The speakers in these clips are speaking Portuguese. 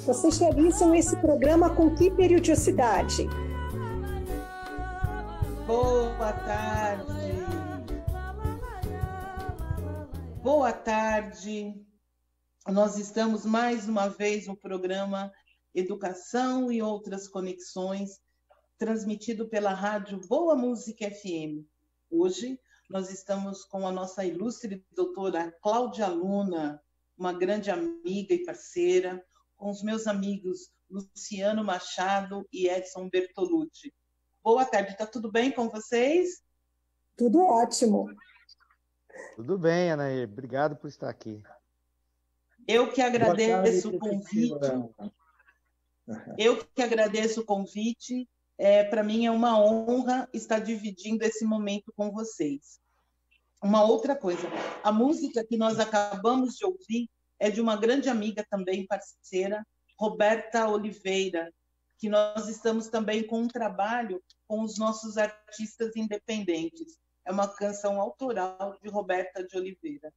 Vocês realizam esse programa com que periodicidade? Boa tarde. Boa tarde. Nós estamos mais uma vez no programa Educação e Outras Conexões, transmitido pela rádio Boa Música FM. Hoje nós estamos com a nossa ilustre doutora Cláudia Luna, uma grande amiga e parceira, com os meus amigos Luciano Machado e Edson Bertolucci. Boa tarde, está tudo bem com vocês? Tudo ótimo. Tudo bem, Anaí, obrigado por estar aqui. Eu que agradeço o convite. Eu que agradeço o convite. Para mim é uma honra estar dividindo esse momento com vocês. Uma outra coisa, a música que nós acabamos de ouvir é de uma grande amiga também, parceira, Roberta Oliveira, que nós estamos também com um trabalho com os nossos artistas independentes. É uma canção autoral de Roberta de Oliveira.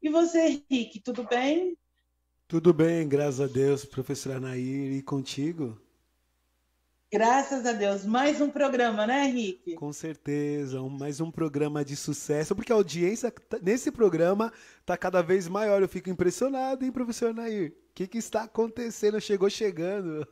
E você, Henrique, tudo bem? Tudo bem, graças a Deus, professora Anair, e contigo? Graças a Deus. Mais um programa, né, Henrique? Com certeza, mais um programa de sucesso, porque a audiência nesse programa está cada vez maior. Eu fico impressionado, hein, professor Anair? O que está acontecendo? Chegou chegando.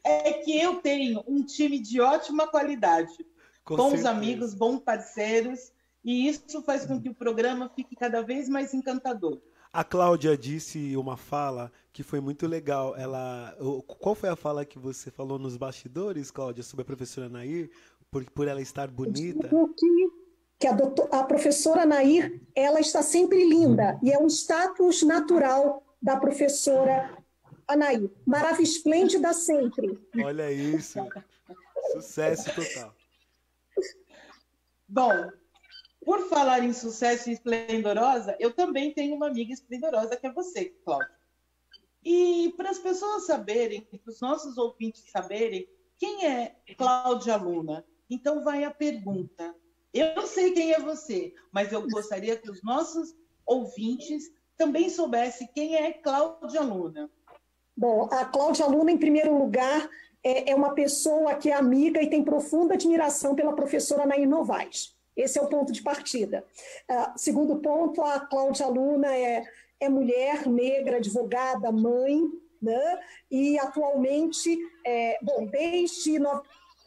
É que eu tenho um time de ótima qualidade, bons certeza. Amigos, bons parceiros, e isso faz com que o programa fique cada vez mais encantador. A Cláudia disse uma fala que foi muito legal. Qual foi a fala que você falou nos bastidores, Cláudia, sobre a professora Anair, por ela estar bonita? Que a professora Anair, ela está sempre linda, e é um status natural da professora Anair. Maravilha esplêndida sempre. Olha isso. Sucesso total. Bom, por falar em sucesso e esplendorosa, eu também tenho uma amiga esplendorosa que é você, Cláudia. E para as pessoas saberem, para os nossos ouvintes saberem, quem é Cláudia Luna? Então vai a pergunta. Eu sei quem é você, mas eu gostaria que os nossos ouvintes também soubessem quem é Cláudia Luna. Bom, a Cláudia Luna, em primeiro lugar, é uma pessoa que é amiga e tem profunda admiração pela professora Anaí Novaes. Esse é o ponto de partida. Segundo ponto, a Cláudia Luna é mulher, negra, advogada, mãe, né? E atualmente, desde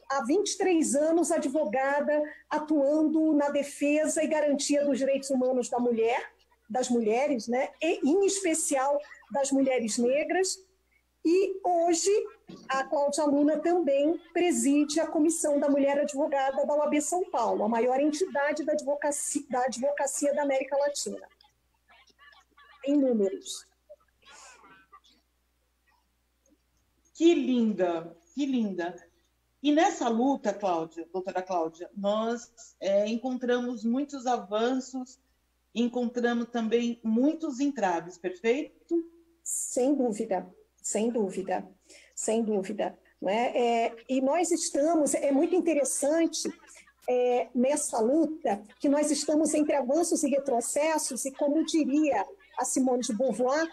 há 23 anos, advogada, atuando na defesa e garantia dos direitos humanos das mulheres, né? E, em especial, das mulheres negras. E hoje, a Cláudia Luna também preside a Comissão da Mulher Advogada da OAB São Paulo, a maior entidade da advocacia da América Latina. Em números. Que linda, que linda. E nessa luta, doutora Cláudia, nós encontramos muitos avanços, encontramos também muitos entraves, perfeito? Sem dúvida, sem dúvida, sem dúvida. Né? E nós estamos, é muito interessante nessa luta, que nós estamos entre avanços e retrocessos, e como diria a Simone de Beauvoir,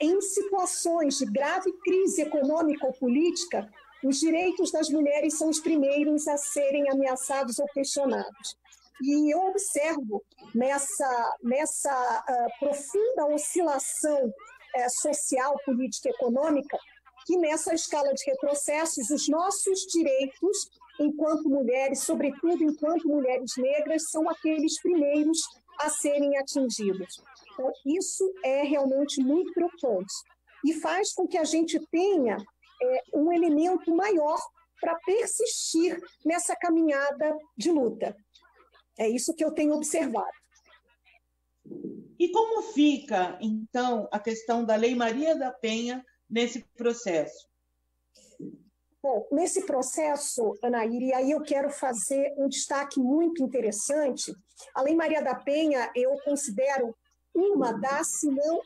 em situações de grave crise econômica ou política, os direitos das mulheres são os primeiros a serem ameaçados ou questionados. E eu observo nessa profunda oscilação social, política e econômica, que nessa escala de retrocessos, os nossos direitos, enquanto mulheres, sobretudo enquanto mulheres negras, são aqueles primeiros a serem atingidos. Então, isso é realmente muito preocupante e faz com que a gente tenha um elemento maior para persistir nessa caminhada de luta. É isso que eu tenho observado. E como fica, então, a questão da Lei Maria da Penha nesse processo? Bom, nesse processo, Anaíra, e aí eu quero fazer um destaque muito interessante. A Lei Maria da Penha eu considero uma das, se não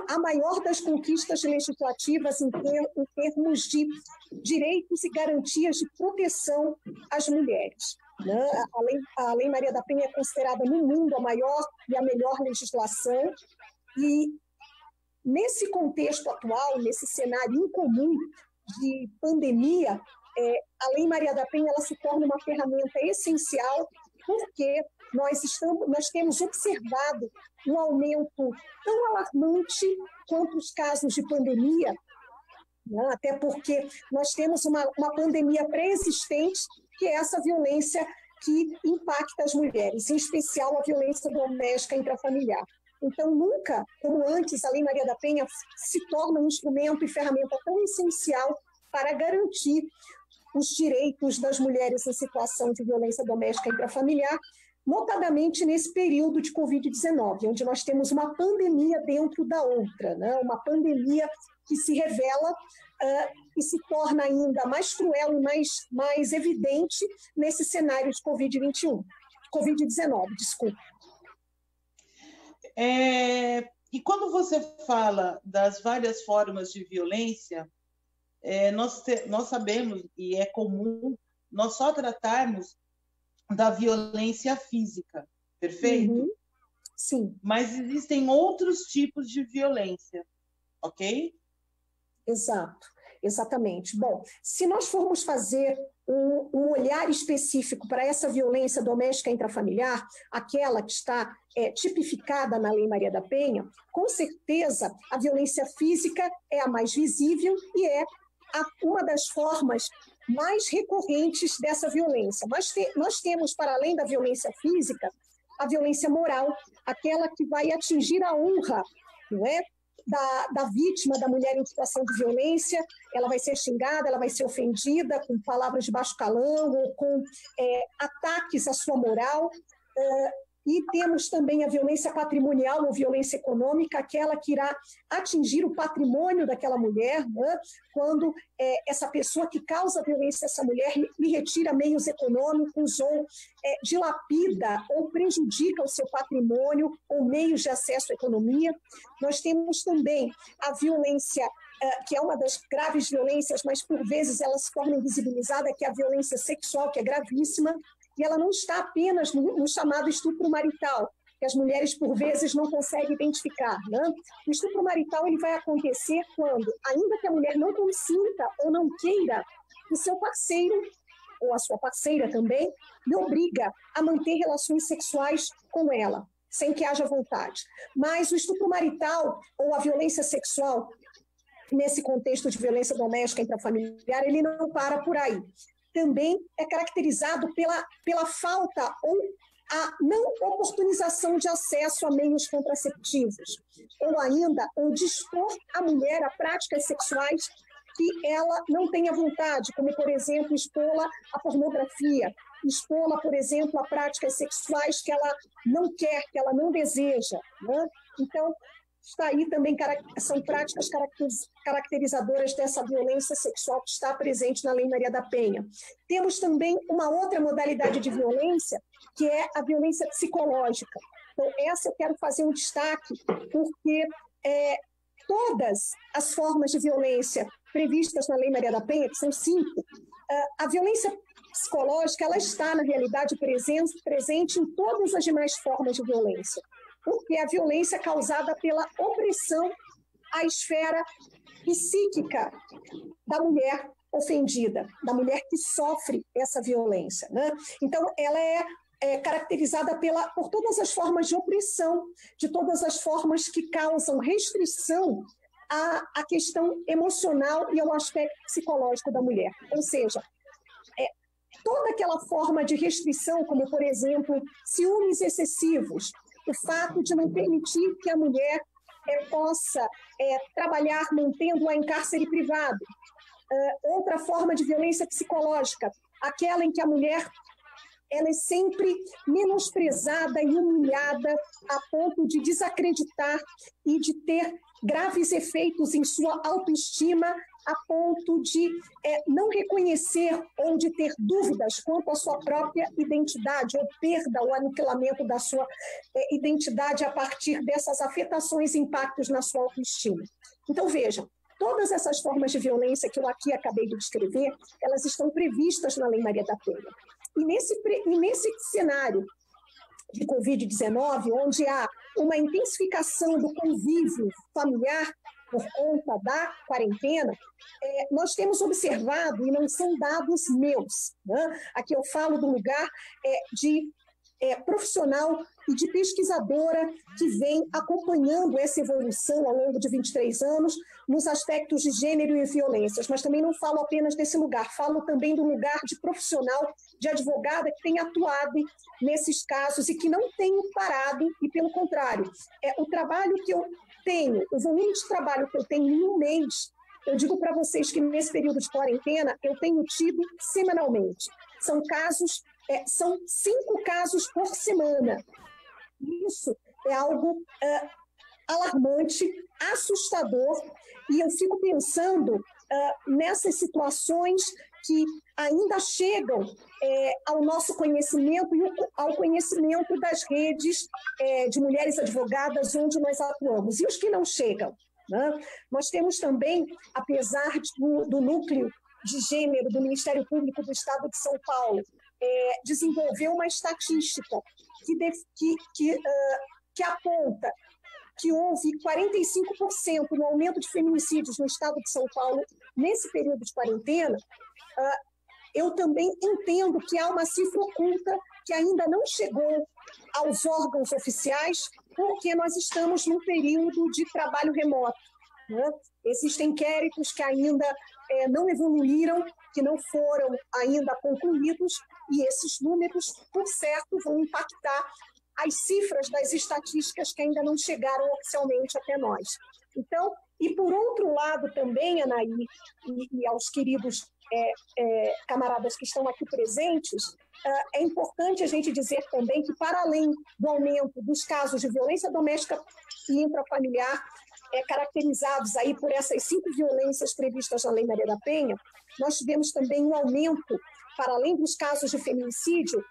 a maior das conquistas legislativas em termos de direitos e garantias de proteção às mulheres. Né? A Lei Maria da Penha é considerada no mundo a maior e a melhor legislação, e nesse contexto atual, nesse cenário incomum de pandemia, a Lei Maria da Penha ela se torna uma ferramenta essencial, porque nós temos observado um aumento tão alarmante quanto os casos de pandemia, né? Até porque nós temos uma pandemia pré-existente, que é essa violência que impacta as mulheres, em especial a violência doméstica intrafamiliar. Então, nunca, como antes, a Lei Maria da Penha se torna um instrumento e ferramenta tão essencial para garantir os direitos das mulheres em situação de violência doméstica intrafamiliar, notadamente nesse período de Covid-19, onde nós temos uma pandemia dentro da outra, né? Uma pandemia que se revela e se torna ainda mais cruel e mais evidente nesse cenário de Covid-19, desculpa. E quando você fala das várias formas de violência, nós sabemos, e é comum, nós só tratarmos da violência física, perfeito? Uhum. Sim. Mas existem outros tipos de violência, ok? Exato, exatamente. Bom, se nós formos fazer um olhar específico para essa violência doméstica intrafamiliar, aquela que está tipificada na Lei Maria da Penha, com certeza a violência física é a mais visível e é uma das formas mais recorrentes dessa violência. Mas nós temos, para além da violência física, a violência moral, aquela que vai atingir a honra, não é? Da vítima, da mulher em situação de violência. Ela vai ser xingada, ela vai ser ofendida com palavras de baixo calão ou com ataques à sua moral. E temos também a violência patrimonial ou violência econômica, aquela que irá atingir o patrimônio daquela mulher, né? Quando essa pessoa que causa violência a essa mulher lhe retira meios econômicos ou dilapida ou prejudica o seu patrimônio ou meios de acesso à economia. Nós temos também a violência, que é uma das graves violências, mas por vezes ela se torna invisibilizada, que é a violência sexual, que é gravíssima, e ela não está apenas no chamado estupro marital, que as mulheres, por vezes, não conseguem identificar, né? O estupro marital ele vai acontecer quando, ainda que a mulher não consinta ou não queira, o seu parceiro, ou a sua parceira também, lhe obriga a manter relações sexuais com ela, sem que haja vontade. Mas o estupro marital ou a violência sexual, nesse contexto de violência doméstica intrafamiliar, ele não para por aí. Também é caracterizado pela falta ou a não oportunização de acesso a meios contraceptivos, ou ainda o dispor a mulher a práticas sexuais que ela não tenha vontade, como, por exemplo, expô-la à pornografia, expô-la, por exemplo, a práticas sexuais que ela não quer, que ela não deseja, né? Então, está aí também, são práticas caracterizadoras dessa violência sexual que está presente na Lei Maria da Penha. Temos também uma outra modalidade de violência, que é a violência psicológica. Então, essa eu quero fazer um destaque, porque todas as formas de violência previstas na Lei Maria da Penha, que são 5, a violência psicológica ela está, na realidade, presente em todas as demais formas de violência, porque a violência é causada pela opressão à esfera psíquica da mulher ofendida, da mulher que sofre essa violência, né? Então, ela é caracterizada por todas as formas de opressão, de todas as formas que causam restrição à questão emocional e ao aspecto psicológico da mulher. Ou seja, toda aquela forma de restrição, como, por exemplo, ciúmes excessivos, o fato de não permitir que a mulher possa trabalhar mantendo-a em cárcere privado. Outra forma de violência psicológica, aquela em que a mulher ela é sempre menosprezada e humilhada a ponto de desacreditar e de ter graves efeitos em sua autoestima, a ponto de não reconhecer ou de ter dúvidas quanto à sua própria identidade, ou perda ou aniquilamento da sua identidade a partir dessas afetações e impactos na sua autoestima. Então, vejam, todas essas formas de violência que eu aqui acabei de descrever, elas estão previstas na Lei Maria da Penha. E nesse cenário de Covid-19, onde há uma intensificação do convívio familiar por conta da quarentena, nós temos observado, e não são dados meus, né? Aqui eu falo do lugar de profissional e de pesquisadora que vem acompanhando essa evolução ao longo de 23 anos nos aspectos de gênero e violências, mas também não falo apenas desse lugar, falo também do lugar de profissional, de advogada que tem atuado nesses casos e que não tem parado, e pelo contrário, o trabalho que eu tenho, o volume de trabalho que eu tenho em um mês, eu digo para vocês que nesse período de quarentena eu tenho tido semanalmente. São 5 casos por semana. Isso é algo alarmante, assustador, e eu fico pensando nessas situações que ainda chegam ao nosso conhecimento e ao conhecimento das redes de mulheres advogadas onde nós atuamos. E os que não chegam, né? Nós temos também, apesar do núcleo de gênero do Ministério Público do Estado de São Paulo, desenvolver uma estatística que aponta que houve 45% no aumento de feminicídios no Estado de São Paulo nesse período de quarentena. Eu também entendo que há uma cifra oculta que ainda não chegou aos órgãos oficiais, porque nós estamos num período de trabalho remoto, né? Existem inquéritos que ainda não evoluíram, que não foram ainda concluídos, e esses números, por certo, vão impactar as cifras das estatísticas que ainda não chegaram oficialmente até nós. Então, e por outro lado também, Anaí, e aos queridos camaradas que estão aqui presentes, é importante a gente dizer também que, para além do aumento dos casos de violência doméstica e intrafamiliar, caracterizados aí por essas 5 violências previstas na Lei Maria da Penha, nós tivemos também um aumento, para além dos casos de feminicídio,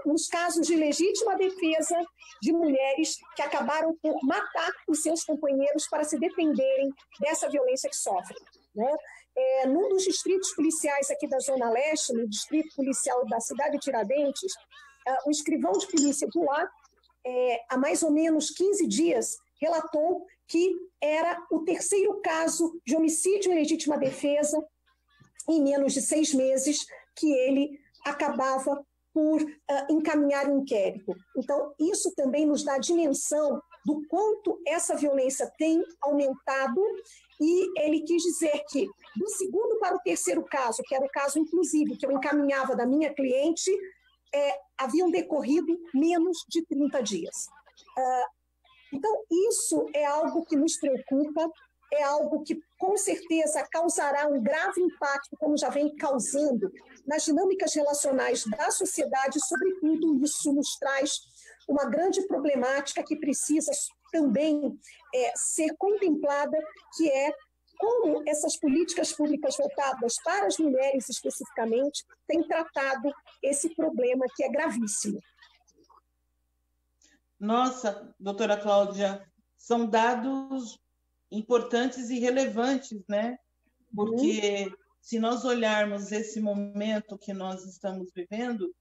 nos casos de legítima defesa de mulheres que acabaram por matar os seus companheiros para se defenderem dessa violência que sofrem, né? Num dos distritos policiais aqui da Zona Leste, no distrito policial da cidade de Tiradentes, o escrivão de polícia de lá há mais ou menos 15 dias, relatou que era o terceiro caso de homicídio em legítima defesa em menos de 6 meses que ele acabava por encaminhar um inquérito. Então, isso também nos dá a dimensão do quanto essa violência tem aumentado, e ele quis dizer que, do segundo para o terceiro caso, que era o caso, inclusive, que eu encaminhava da minha cliente, haviam decorrido menos de 30 dias. Então, isso é algo que nos preocupa, é algo que, com certeza, causará um grave impacto, como já vem causando, nas dinâmicas relacionais da sociedade. Sobretudo, isso nos traz uma grande problemática que precisa também ser contemplada, que é como essas políticas públicas voltadas para as mulheres especificamente têm tratado esse problema que é gravíssimo. Nossa, doutora Cláudia, são dados importantes e relevantes, né? Porque se nós olharmos esse momento que nós estamos vivendo,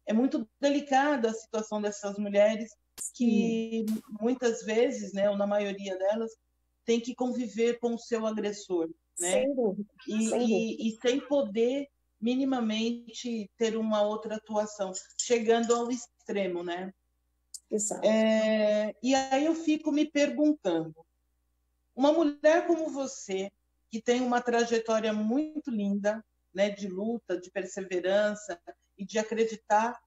é muito delicada a situação dessas mulheres que muitas vezes, né, ou na maioria delas, têm que conviver com o seu agressor, né? Sem dúvida. E sem poder minimamente ter uma outra atuação, chegando ao extremo, né? Exato. E aí eu fico me perguntando, uma mulher como você, que tem uma trajetória muito linda, né, de luta, de perseverança e de acreditar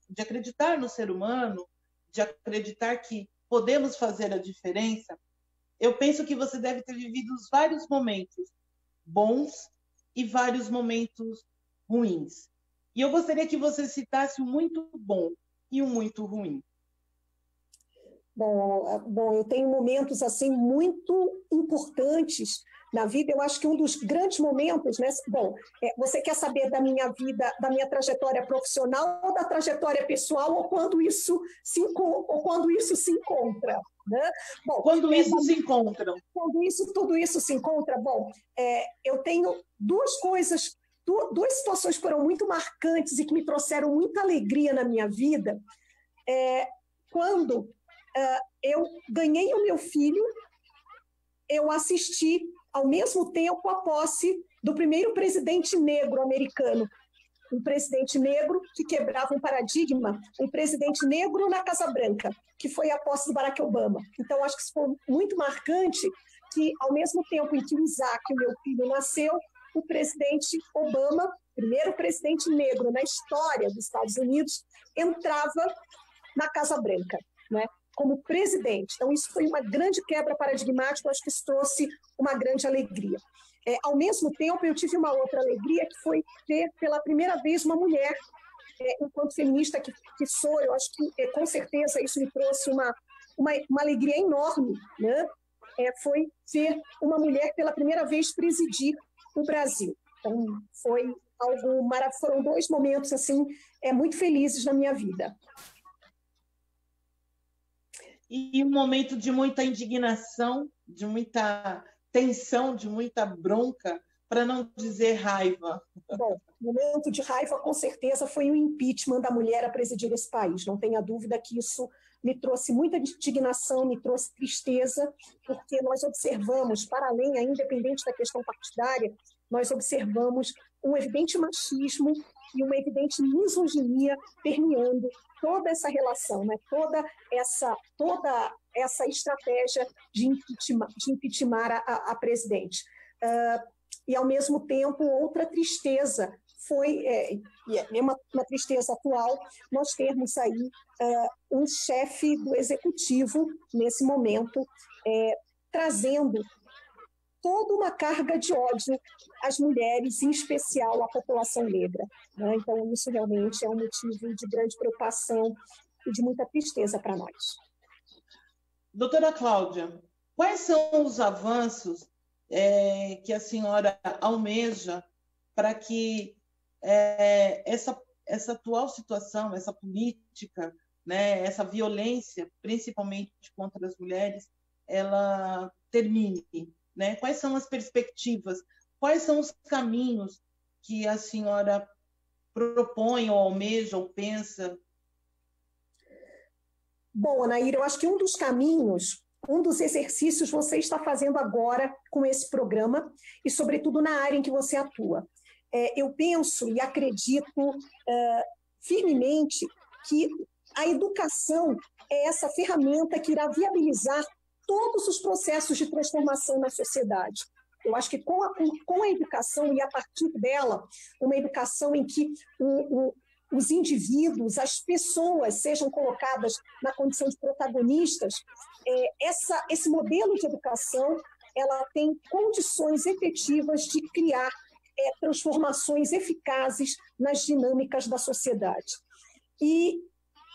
de acreditar no ser humano, de acreditar que podemos fazer a diferença, eu penso que você deve ter vivido vários momentos bons e vários momentos ruins. E eu gostaria que você citasse um muito bom e um muito ruim. Bom, eu tenho momentos assim muito importantes na vida. Eu acho que um dos grandes momentos, né? Bom, você quer saber da minha vida, da minha trajetória profissional ou da trajetória pessoal, ou quando isso se encontra, né? Bom, quando isso se encontra. Quando tudo isso se encontra, bom, eu tenho duas situações que foram muito marcantes e que me trouxeram muita alegria na minha vida. Quando eu ganhei o meu filho, eu assisti ao mesmo tempo a posse do primeiro presidente negro americano, um presidente negro que quebrava um paradigma, um presidente negro na Casa Branca, que foi a posse do Barack Obama. Então, acho que isso foi muito marcante, que ao mesmo tempo em que o Isaac, o meu filho, nasceu, o presidente Obama, primeiro presidente negro na história dos Estados Unidos, entrava na Casa Branca, né, como presidente. Então, isso foi uma grande quebra paradigmática, acho que isso trouxe uma grande alegria. Ao mesmo tempo, eu tive uma outra alegria, que foi ter, pela primeira vez, uma mulher, enquanto feminista que sou, eu acho que, com certeza, isso me trouxe uma alegria enorme, né? Foi ver uma mulher, pela primeira vez, presidir o Brasil. Então, foi algo maravilhoso. Foram 2 momentos assim, muito felizes na minha vida. E um momento de muita indignação, de muita tensão, de muita bronca, para não dizer raiva. Bom, o momento de raiva, com certeza, foi o impeachment da mulher a presidir esse país. Não tenha dúvida que isso me trouxe muita indignação, me trouxe tristeza, porque nós observamos, para além, independente da questão partidária, nós observamos um evidente machismo e uma evidente misoginia permeando toda essa relação, né? toda essa estratégia de impeachment a presidente. E, ao mesmo tempo, outra tristeza foi, e é uma tristeza atual, nós termos aí um chefe do executivo, nesse momento, trazendo toda uma carga de ódio às mulheres, em especial à população negra, né? Então, isso realmente é um motivo de grande preocupação e de muita tristeza para nós. Doutora Cláudia, quais são os avanços que a senhora almeja para que essa atual situação, essa política, né, essa violência, principalmente contra as mulheres, ela termine? Né? Quais são as perspectivas? Quais são os caminhos que a senhora propõe, ou almeja, ou pensa Bom, Anaíra, eu acho que um dos caminhos, um dos exercícios você está fazendo agora com esse programa e, sobretudo, na área em que você atua. Eu penso e acredito firmemente que a educação é essa ferramenta que irá viabilizar todos os processos de transformação na sociedade. Eu acho que com a educação e a partir dela, uma educação em que os indivíduos, as pessoas sejam colocadas na condição de protagonistas, esse modelo de educação ela tem condições efetivas de criar transformações eficazes nas dinâmicas da sociedade. E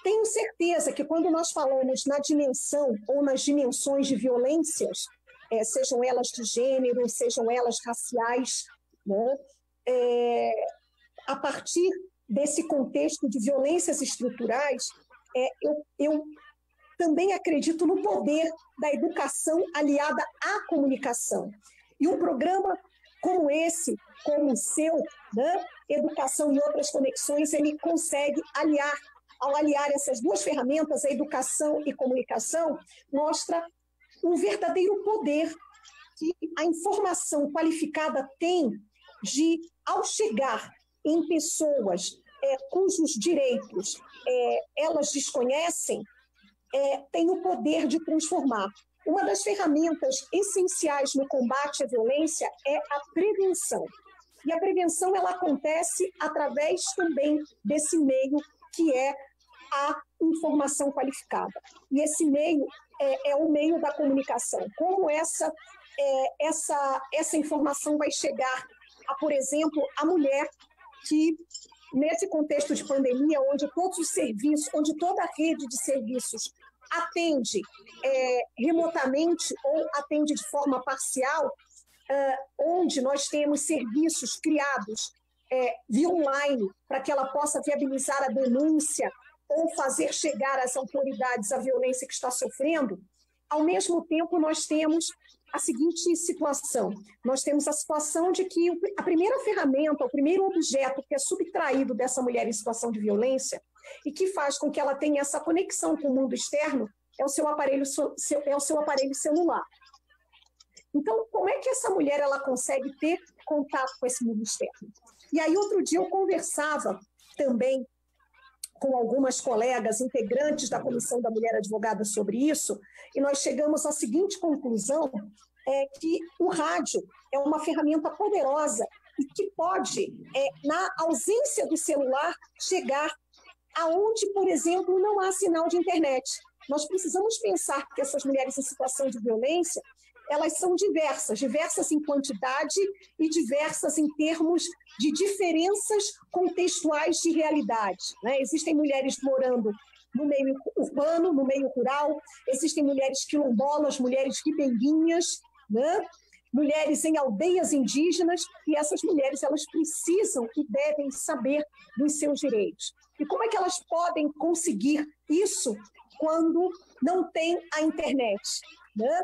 tenho certeza que quando nós falamos na dimensão ou nas dimensões de violências, sejam elas de gênero, sejam elas raciais, né? A partir desse contexto de violências estruturais, eu também acredito no poder da educação aliada à comunicação. E um programa como esse, como o seu, né? Educação e Outras Conexões, ele consegue ao aliar essas duas ferramentas, a educação e comunicação, mostra um verdadeiro poder que a informação qualificada tem de, ao chegar em pessoas cujos direitos elas desconhecem, tem o poder de transformar. Uma das ferramentas essenciais no combate à violência é a prevenção. E a prevenção ela acontece através também desse meio que é a informação qualificada. E esse meio é o meio da comunicação. Como essa informação vai chegar a, por exemplo, a mulher que, nesse contexto de pandemia, onde todos os serviços, onde toda a rede de serviços atende remotamente ou atende de forma parcial, onde nós temos serviços criados via online para que ela possa viabilizar a denúncia ou fazer chegar às autoridades a violência que está sofrendo, ao mesmo tempo nós temos a seguinte situação. Nós temos a situação de que a primeira ferramenta, o primeiro objeto que é subtraído dessa mulher em situação de violência e que faz com que ela tenha essa conexão com o mundo externo é o seu aparelho celular. Então, como é que essa mulher ela consegue ter contato com esse mundo externo? E aí, outro dia, eu conversava também com algumas colegas integrantes da Comissão da Mulher Advogada sobre isso, e nós chegamos à seguinte conclusão, que o rádio é uma ferramenta poderosa e que pode, na ausência do celular, chegar aonde, por exemplo, não há sinal de internet. Nós precisamos pensar que essas mulheres em situação de violência, elas são diversas em quantidade e diversas em termos de diferenças contextuais de realidade, né? Existem mulheres morando no meio urbano, no meio rural, existem mulheres quilombolas, mulheres ribeirinhas, né? Mulheres em aldeias indígenas, e essas mulheres elas precisam e devem saber dos seus direitos. E como é que elas podem conseguir isso quando não tem a internet, né?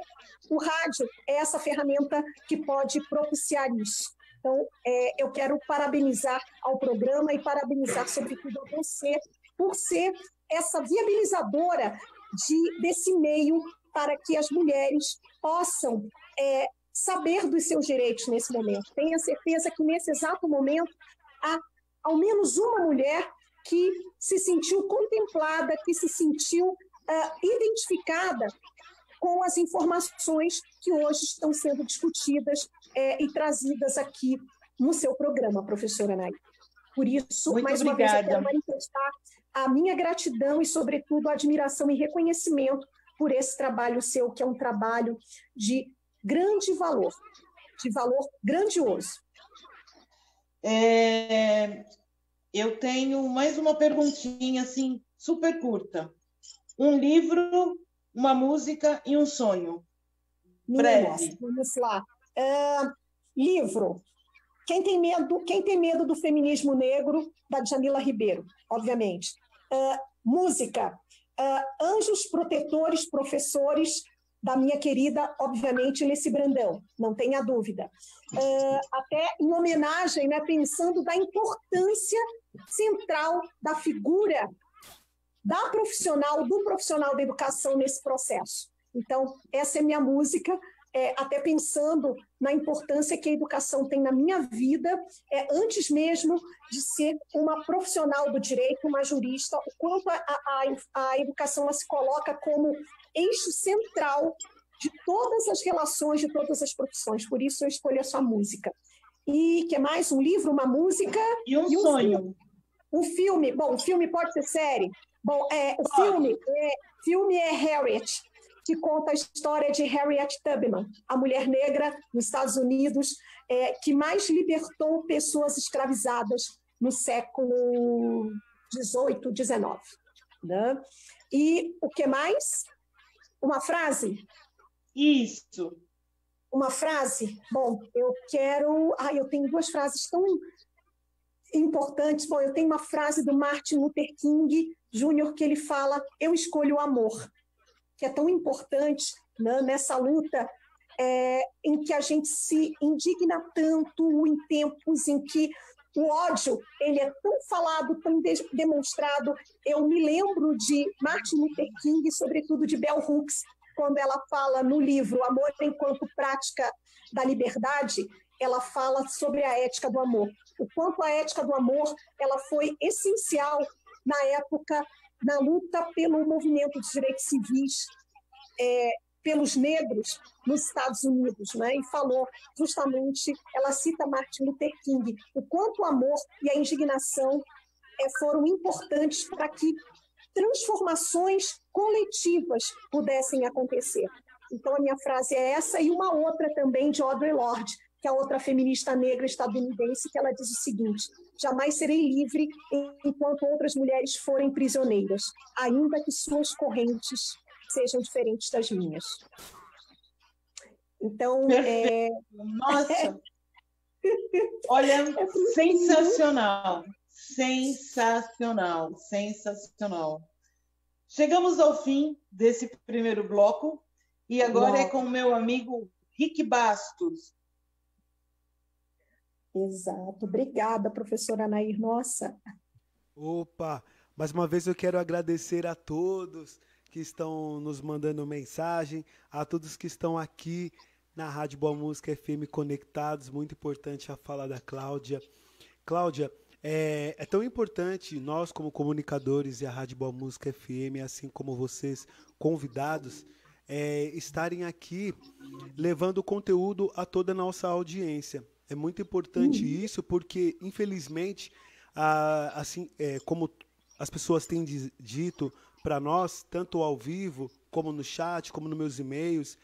O rádio é essa ferramenta que pode propiciar isso. Então, eu quero parabenizar ao programa e parabenizar, sobretudo, a você por ser essa viabilizadora desse meio para que as mulheres possam saber dos seus direitos nesse momento. Tenha certeza que, nesse exato momento, há ao menos uma mulher que se sentiu contemplada, que se sentiu identificada com as informações que hoje estão sendo discutidas e trazidas aqui no seu programa, professora Anaí. Por isso, muito mais uma obrigada. vez, eu quero manifestar a minha gratidão e, sobretudo, a admiração e reconhecimento por esse trabalho seu, que é um trabalho de grande valor, de valor grandioso. Eu tenho mais uma perguntinha, assim, super curta. Um livro, uma música e um sonho. Breve. Nossa, vamos lá. Livro. Quem tem medo do feminismo negro, da Djamila Ribeiro, obviamente. Música. Anjos Protetores, Professores, da minha querida, obviamente, Leci Brandão, não tenha dúvida. Até em homenagem, né, pensando da importância central da figura da profissional, do profissional da educação nesse processo. Então, essa é minha música, até pensando na importância que a educação tem na minha vida, antes mesmo de ser uma profissional do direito, uma jurista, o quanto a educação ela se coloca como eixo central de todas as relações, de todas as profissões. Por isso eu escolhi a sua música. E que mais? Um livro, uma música... E um sonho. Um filme. Bom, o filme pode ser série? Bom, o filme é Harriet, que conta a história de Harriet Tubman, a mulher negra nos Estados Unidos, que mais libertou pessoas escravizadas no século XVIII, XIX. Né? E o que mais? Uma frase? Isso. Uma frase? Bom, eu tenho duas frases tão importantes. Bom, eu tenho uma frase do Martin Luther King Jr. que ele fala: eu escolho o amor, que é tão importante, né, nessa luta em que a gente se indigna tanto, em tempos em que o ódio ele é tão falado, tão demonstrado. Eu me lembro de Martin Luther King, sobretudo de Bell Hooks, quando ela fala no livro Amor enquanto Prática da Liberdade, ela fala sobre a ética do amor. O quanto a ética do amor ela foi essencial na época, na luta pelo movimento dos direitos civis, pelos negros nos Estados Unidos, né? E falou justamente, ela cita Martin Luther King, o quanto o amor e a indignação foram importantes para que transformações coletivas pudessem acontecer. Então, a minha frase é essa, e uma outra também de Audre Lorde, que é outra feminista negra estadunidense, que ela diz o seguinte: jamais serei livre enquanto outras mulheres forem prisioneiras, ainda que suas correntes sejam diferentes das minhas. Então, nossa! Olha, sensacional! Sensacional, sensacional. Chegamos ao fim desse primeiro bloco e agora é com o meu amigo Rick Bastos. Exato. Obrigada, professora Anair. Nossa. Opa! Mais uma vez eu quero agradecer a todos que estão nos mandando mensagem, a todos que estão aqui na Rádio Boa Música FM conectados. Muito importante a fala da Cláudia. Cláudia, é tão importante nós, como comunicadores e a Rádio Boa Música FM, assim como vocês, convidados, estarem aqui levando conteúdo a toda a nossa audiência. É muito importante isso, porque, infelizmente, como as pessoas têm dito para nós, tanto ao vivo, como no chat, como nos meus e-mails,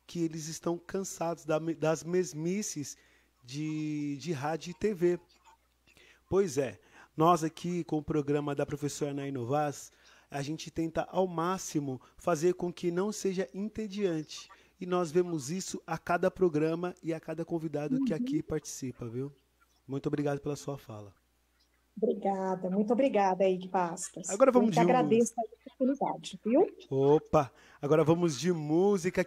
que eles estão cansados das mesmices de rádio e TV. Pois é, nós aqui com o programa da professora Anair Novas, a gente tenta ao máximo fazer com que não seja entediante. E nós vemos isso a cada programa e a cada convidado que aqui participa, viu? Muito obrigado pela sua fala. Obrigada, muito obrigada, Rick Bastos. Agora vamos de agradeço a oportunidade, viu? Opa, agora vamos de música.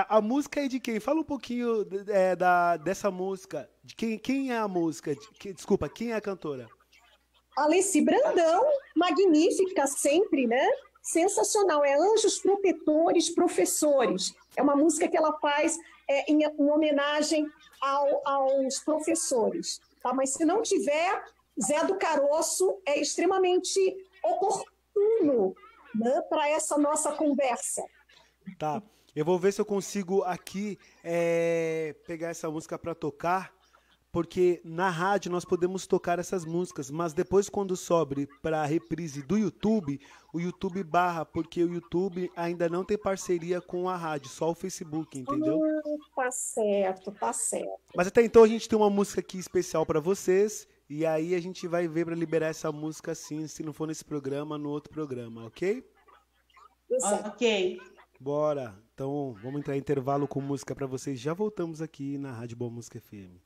A música é de quem? Fala um pouquinho dessa música. De quem é a música? Desculpa, quem é a cantora? Alessi Brandão, magnífica sempre, né? Sensacional, é Anjos Protetores Professores. É uma música que ela faz em homenagem aos professores. Tá? Mas se não tiver, Zé do Caroço é extremamente oportuno, né, para essa nossa conversa. Tá, eu vou ver se eu consigo aqui pegar essa música para tocar, porque na rádio nós podemos tocar essas músicas, mas depois quando sobe para a reprise do YouTube, o YouTube barra, porque o YouTube ainda não tem parceria com a rádio, só o Facebook, entendeu? Tá certo, tá certo. Mas até então a gente tem uma música aqui especial para vocês, e aí a gente vai ver para liberar essa música sim, se não for nesse programa, no outro programa, ok? Exato. Ok. Bora. Então vamos entrar em intervalo com música para vocês. Já voltamos aqui na Rádio Boa Música FM.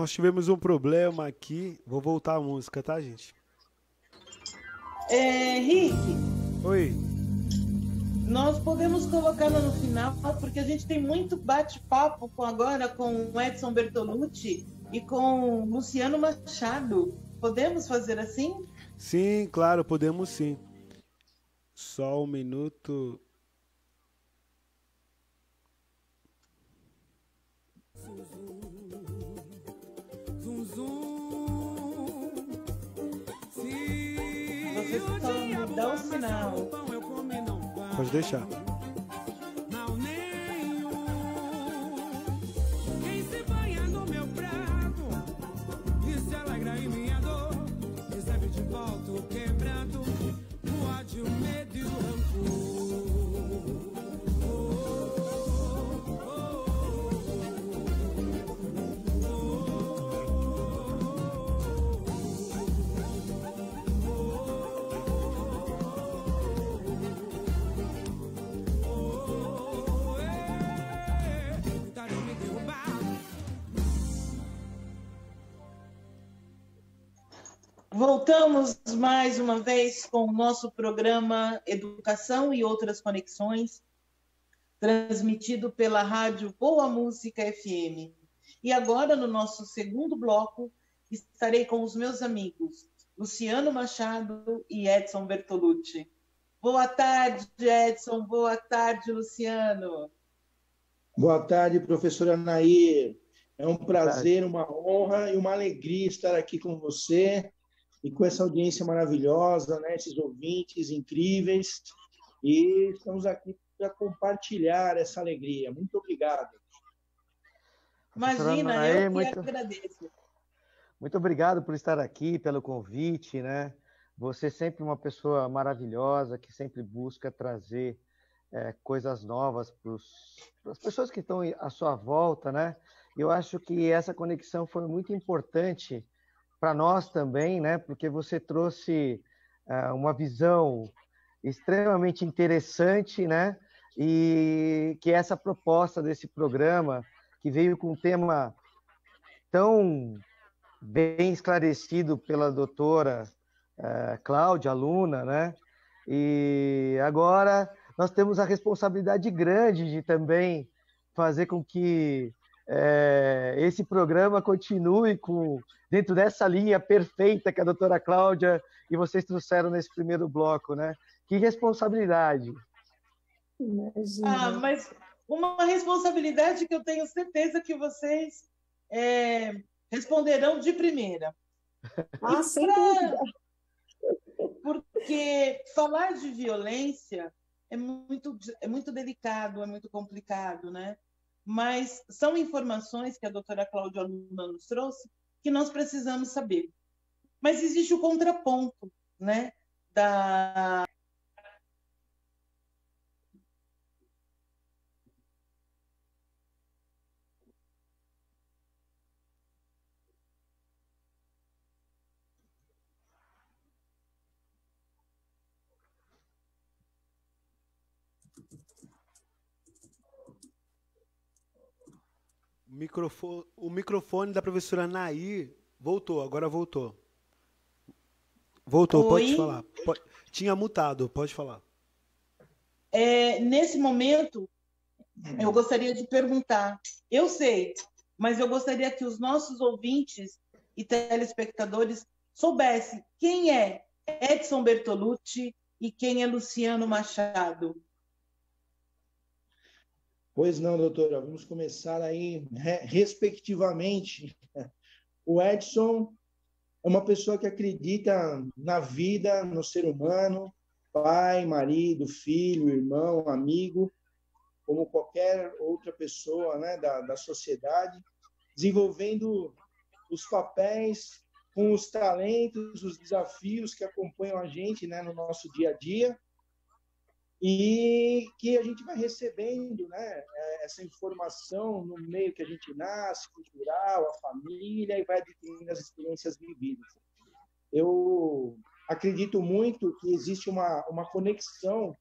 Nós tivemos um problema aqui. Vou voltar a música, tá, gente? Rick. Oi. Nós podemos colocá-la no final, porque a gente tem muito bate-papo agora com o Edson Bertolucci e com o Luciano Machado. Podemos fazer assim? Sim, claro, podemos sim. Só um minuto. Você só me dá o sinal. Pode deixar. Quem se banha no meu prato e se alegra em minha dor, recebe de volta o quebranto, o ódio, o medo e o rancor. Voltamos mais uma vez com o nosso programa Educação e Outras Conexões, transmitido pela rádio Boa Música FM. E agora, no nosso segundo bloco, estarei com os meus amigos Luciano Machado e Edson Bertolucci. Boa tarde, Edson. Boa tarde, Luciano. Boa tarde, professora Nair. É um prazer, uma honra e uma alegria estar aqui com você e com essa audiência maravilhosa, né? Esses ouvintes incríveis. E estamos aqui para compartilhar essa alegria. Muito obrigado. Imagina, eu que agradeço. Muito obrigado por estar aqui, pelo convite, né? Você é sempre uma pessoa maravilhosa, que sempre busca trazer coisas novas para as pessoas que estão à sua volta, né? Eu acho que essa conexão foi muito importante para nós também, né? Porque você trouxe uma visão extremamente interessante, né? E que essa proposta desse programa, que veio com um tema tão bem esclarecido pela doutora Cláudia, aluna, né? E agora nós temos a responsabilidade grande de também fazer com que esse programa continue dentro dessa linha perfeita que a doutora Cláudia e vocês trouxeram nesse primeiro bloco, né? Que responsabilidade! Imagina. Mas uma responsabilidade que eu tenho certeza que vocês responderão de primeira. Sem dúvida. Porque falar de violência é muito delicado, é muito complicado, né? Mas são informações que a doutora Cláudia Luna nos trouxe que nós precisamos saber. Mas existe o contraponto, né? O microfone da professora Nair voltou, agora voltou. Voltou, Oi? Pode falar. Tinha mutado, pode falar. Nesse momento, eu gostaria de perguntar, eu sei, mas eu gostaria que os nossos ouvintes e telespectadores soubessem quem é Edson Bertolucci e quem é Luciano Machado. Pois não, doutora. Vamos começar aí, respectivamente. O Edson é uma pessoa que acredita na vida, no ser humano, pai, marido, filho, irmão, amigo, como qualquer outra pessoa, né, da sociedade, desenvolvendo os papéis com os talentos, os desafios que acompanham a gente, né, no nosso dia a dia, e que a gente vai recebendo, né, essa informação no meio que a gente nasce, cultural, a família, e vai adquirindo as experiências vividas. Eu acredito muito que existe uma conexão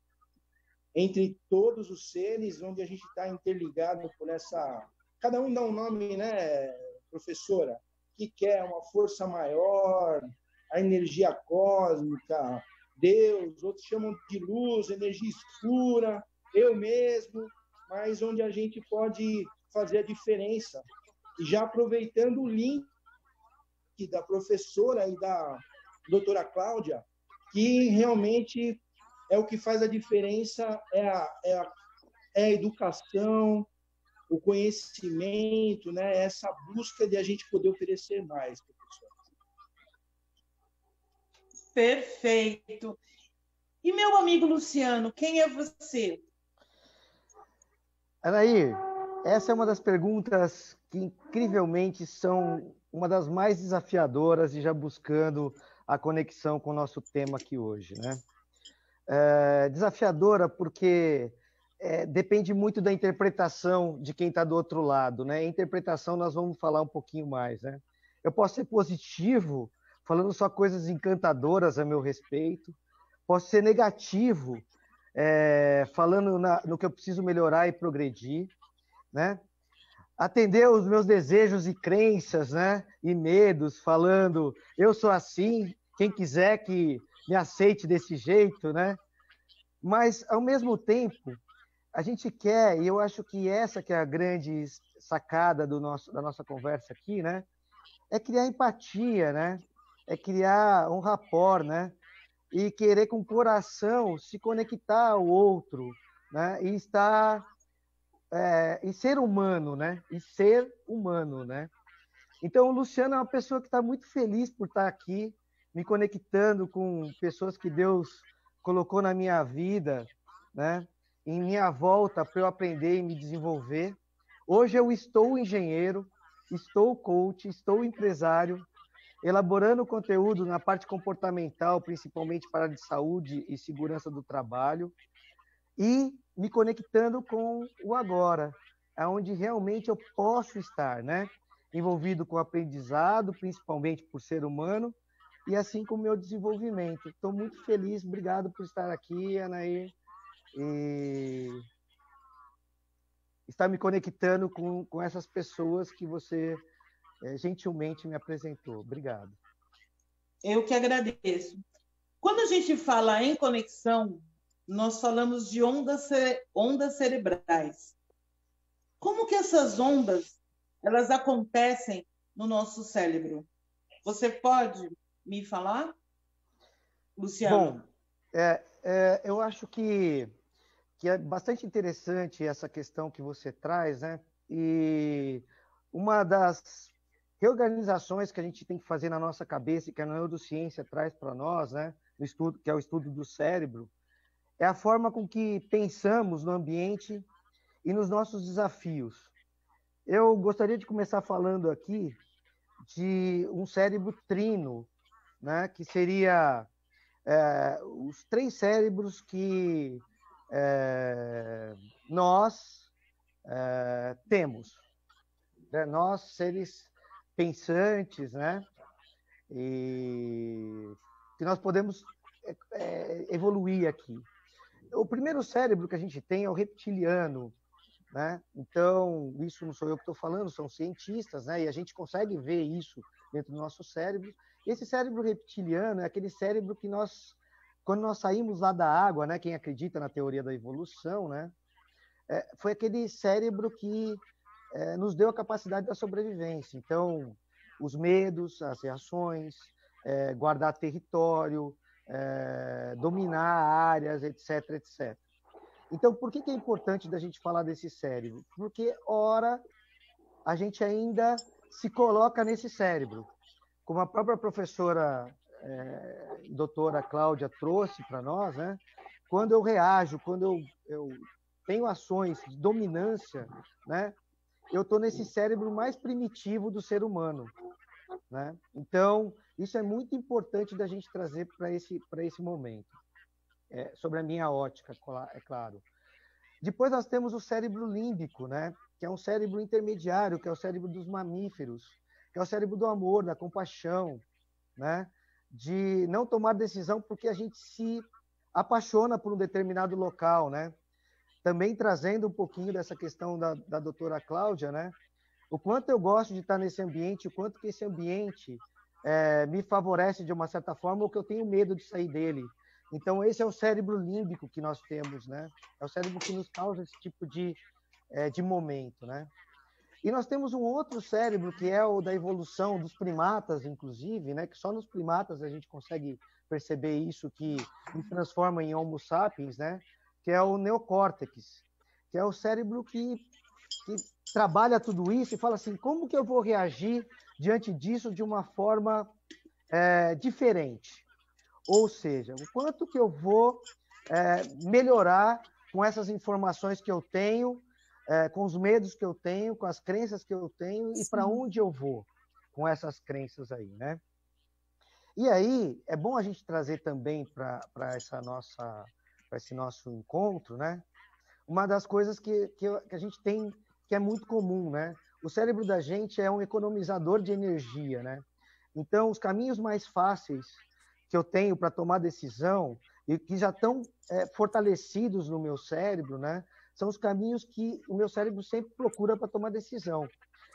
entre todos os seres, onde a gente está interligado por essa... Cada um dá um nome, né, professora? que quer uma força maior, a energia cósmica, Deus, outros chamam de luz, energia escura, eu mesmo, mas onde a gente pode fazer a diferença. E já aproveitando o link da professora e da doutora Cláudia, que realmente é o que faz a diferença, é a educação, o conhecimento, né? Essa busca de a gente poder oferecer mais, professor. Perfeito. E meu amigo Luciano, quem é você? Anaí, essa é uma das perguntas que, incrivelmente, são uma das mais desafiadoras e já buscando a conexão com o nosso tema aqui hoje, né? Desafiadora porque depende muito da interpretação de quem está do outro lado, né? A interpretação nós vamos falar um pouquinho mais, né? Eu posso ser positivo, falando só coisas encantadoras a meu respeito, posso ser negativo, falando no que eu preciso melhorar e progredir, né? Atender os meus desejos e crenças, né? E medos, falando, eu sou assim, quem quiser que me aceite desse jeito, né? Mas, ao mesmo tempo, a gente quer, e eu acho que essa que é a grande sacada da nossa conversa aqui, né? É criar empatia, né? É criar um rapport, né? E querer com o coração se conectar ao outro, né? E estar e ser humano, né? E ser humano, né? Então, o Luciano é uma pessoa que está muito feliz por estar aqui, me conectando com pessoas que Deus colocou na minha vida, né? Em minha volta para eu aprender e me desenvolver. Hoje eu estou engenheiro, estou coach, estou empresário, elaborando conteúdo na parte comportamental, principalmente para a área de saúde e segurança do trabalho, e me conectando com o agora, onde realmente eu posso estar, né? Envolvido com o aprendizado, principalmente por ser humano, e assim com o meu desenvolvimento. Estou muito feliz, obrigado por estar aqui, Anaí, e estar me conectando com essas pessoas que você gentilmente me apresentou. Obrigado. Eu que agradeço. Quando a gente fala em conexão, nós falamos de ondas cerebrais. Como que essas ondas elas acontecem no nosso cérebro? Você pode me falar, Luciano? Bom, eu acho que é bastante interessante essa questão que você traz, né? E uma das reorganizações que a gente tem que fazer na nossa cabeça, que a neurociência traz para nós, né? No estudo, que é o estudo do cérebro, é a forma com que pensamos no ambiente e nos nossos desafios. Eu gostaria de começar falando aqui de um cérebro trino, né? Que seria os 3 cérebros que nós temos, né? Nós, seres pensantes, né? E que nós podemos evoluir aqui. O primeiro cérebro que a gente tem é o reptiliano, né? Então, isso não sou eu que estou falando, são cientistas, né? E a gente consegue ver isso dentro do nosso cérebro. Esse cérebro reptiliano é aquele cérebro que quando nós saímos lá da água, né? Quem acredita na teoria da evolução, né? Foi aquele cérebro que nos deu a capacidade da sobrevivência. Então, os medos, as reações, guardar território, dominar áreas, etc, etc. Então, por que é importante da gente falar desse cérebro? Porque, ora, a gente ainda se coloca nesse cérebro. Como a própria professora, doutora Cláudia, trouxe para nós, né? Quando eu reajo, quando eu tenho ações de dominância, né? Eu estou nesse cérebro mais primitivo do ser humano, né? Então, isso é muito importante da gente trazer para esse momento. Sobre a minha ótica, é claro. Depois nós temos o cérebro límbico, né? Que é um cérebro intermediário, que é o cérebro dos mamíferos, que é o cérebro do amor, da compaixão, né? De não tomar decisão porque a gente se apaixona por um determinado local, né? Também trazendo um pouquinho dessa questão da doutora Cláudia, né? o quanto eu gosto de estar nesse ambiente, o quanto que esse ambiente me favorece de uma certa forma, ou que eu tenho medo de sair dele. Então, esse é o cérebro límbico que nós temos, né? É o cérebro que nos causa esse tipo de momento, né? E nós temos um outro cérebro, que é o da evolução dos primatas, inclusive, né? Que só nos primatas a gente consegue perceber isso, que nos transforma em Homo sapiens, né? Que é o neocórtex, que é o cérebro que trabalha tudo isso e fala assim, como que eu vou reagir diante disso de uma forma diferente? Ou seja, o quanto que eu vou melhorar com essas informações que eu tenho, com os medos que eu tenho, com as crenças que eu tenho, e para onde eu vou com essas crenças aí, né? E aí, é bom a gente trazer também para esse nosso encontro, né? Uma das coisas que a gente tem, que é muito comum, né? O cérebro da gente é um economizador de energia, né? Então, os caminhos mais fáceis que eu tenho para tomar decisão e que já estão fortalecidos no meu cérebro, né? São os caminhos que o meu cérebro sempre procura para tomar decisão.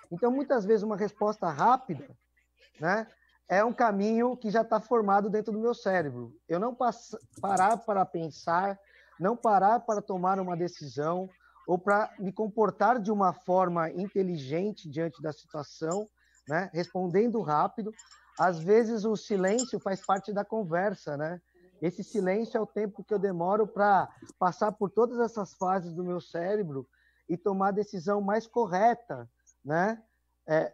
Então, muitas vezes, uma resposta rápida, né? É um caminho que já está formado dentro do meu cérebro. Eu não parar para pensar, não parar para tomar uma decisão ou para me comportar de uma forma inteligente diante da situação, né? Respondendo rápido. Às vezes, o silêncio faz parte da conversa, né? Esse silêncio é o tempo que eu demoro para passar por todas essas fases do meu cérebro e tomar a decisão mais correta, né?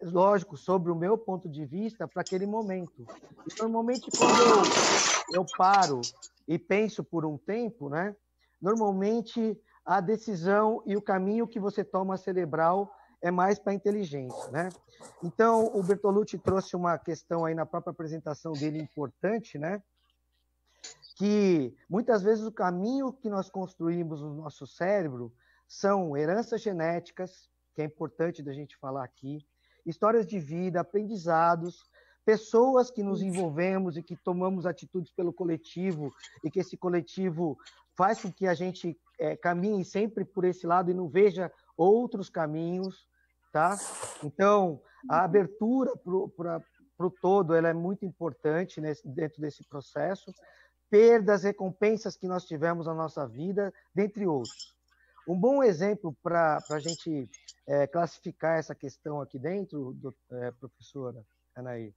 Lógico, sobre o meu ponto de vista para aquele momento. E, normalmente, quando eu paro e penso por um tempo, né? Normalmente, a decisão e o caminho que você toma cerebral é mais para a inteligência, né? Então, o Bertolucci trouxe uma questão aí na própria apresentação dele importante, né? Que muitas vezes o caminho que nós construímos no nosso cérebro são heranças genéticas, que é importante da gente falar aqui, histórias de vida, aprendizados, pessoas que nos envolvemos e que tomamos atitudes pelo coletivo e que esse coletivo faz com que a gente caminhe sempre por esse lado e não veja outros caminhos, tá? Então, a abertura para o todo ela é muito importante dentro desse processo. Perdas, recompensas que nós tivemos na nossa vida, dentre outros. Um bom exemplo para a gente classificar essa questão aqui dentro, professora Anaí,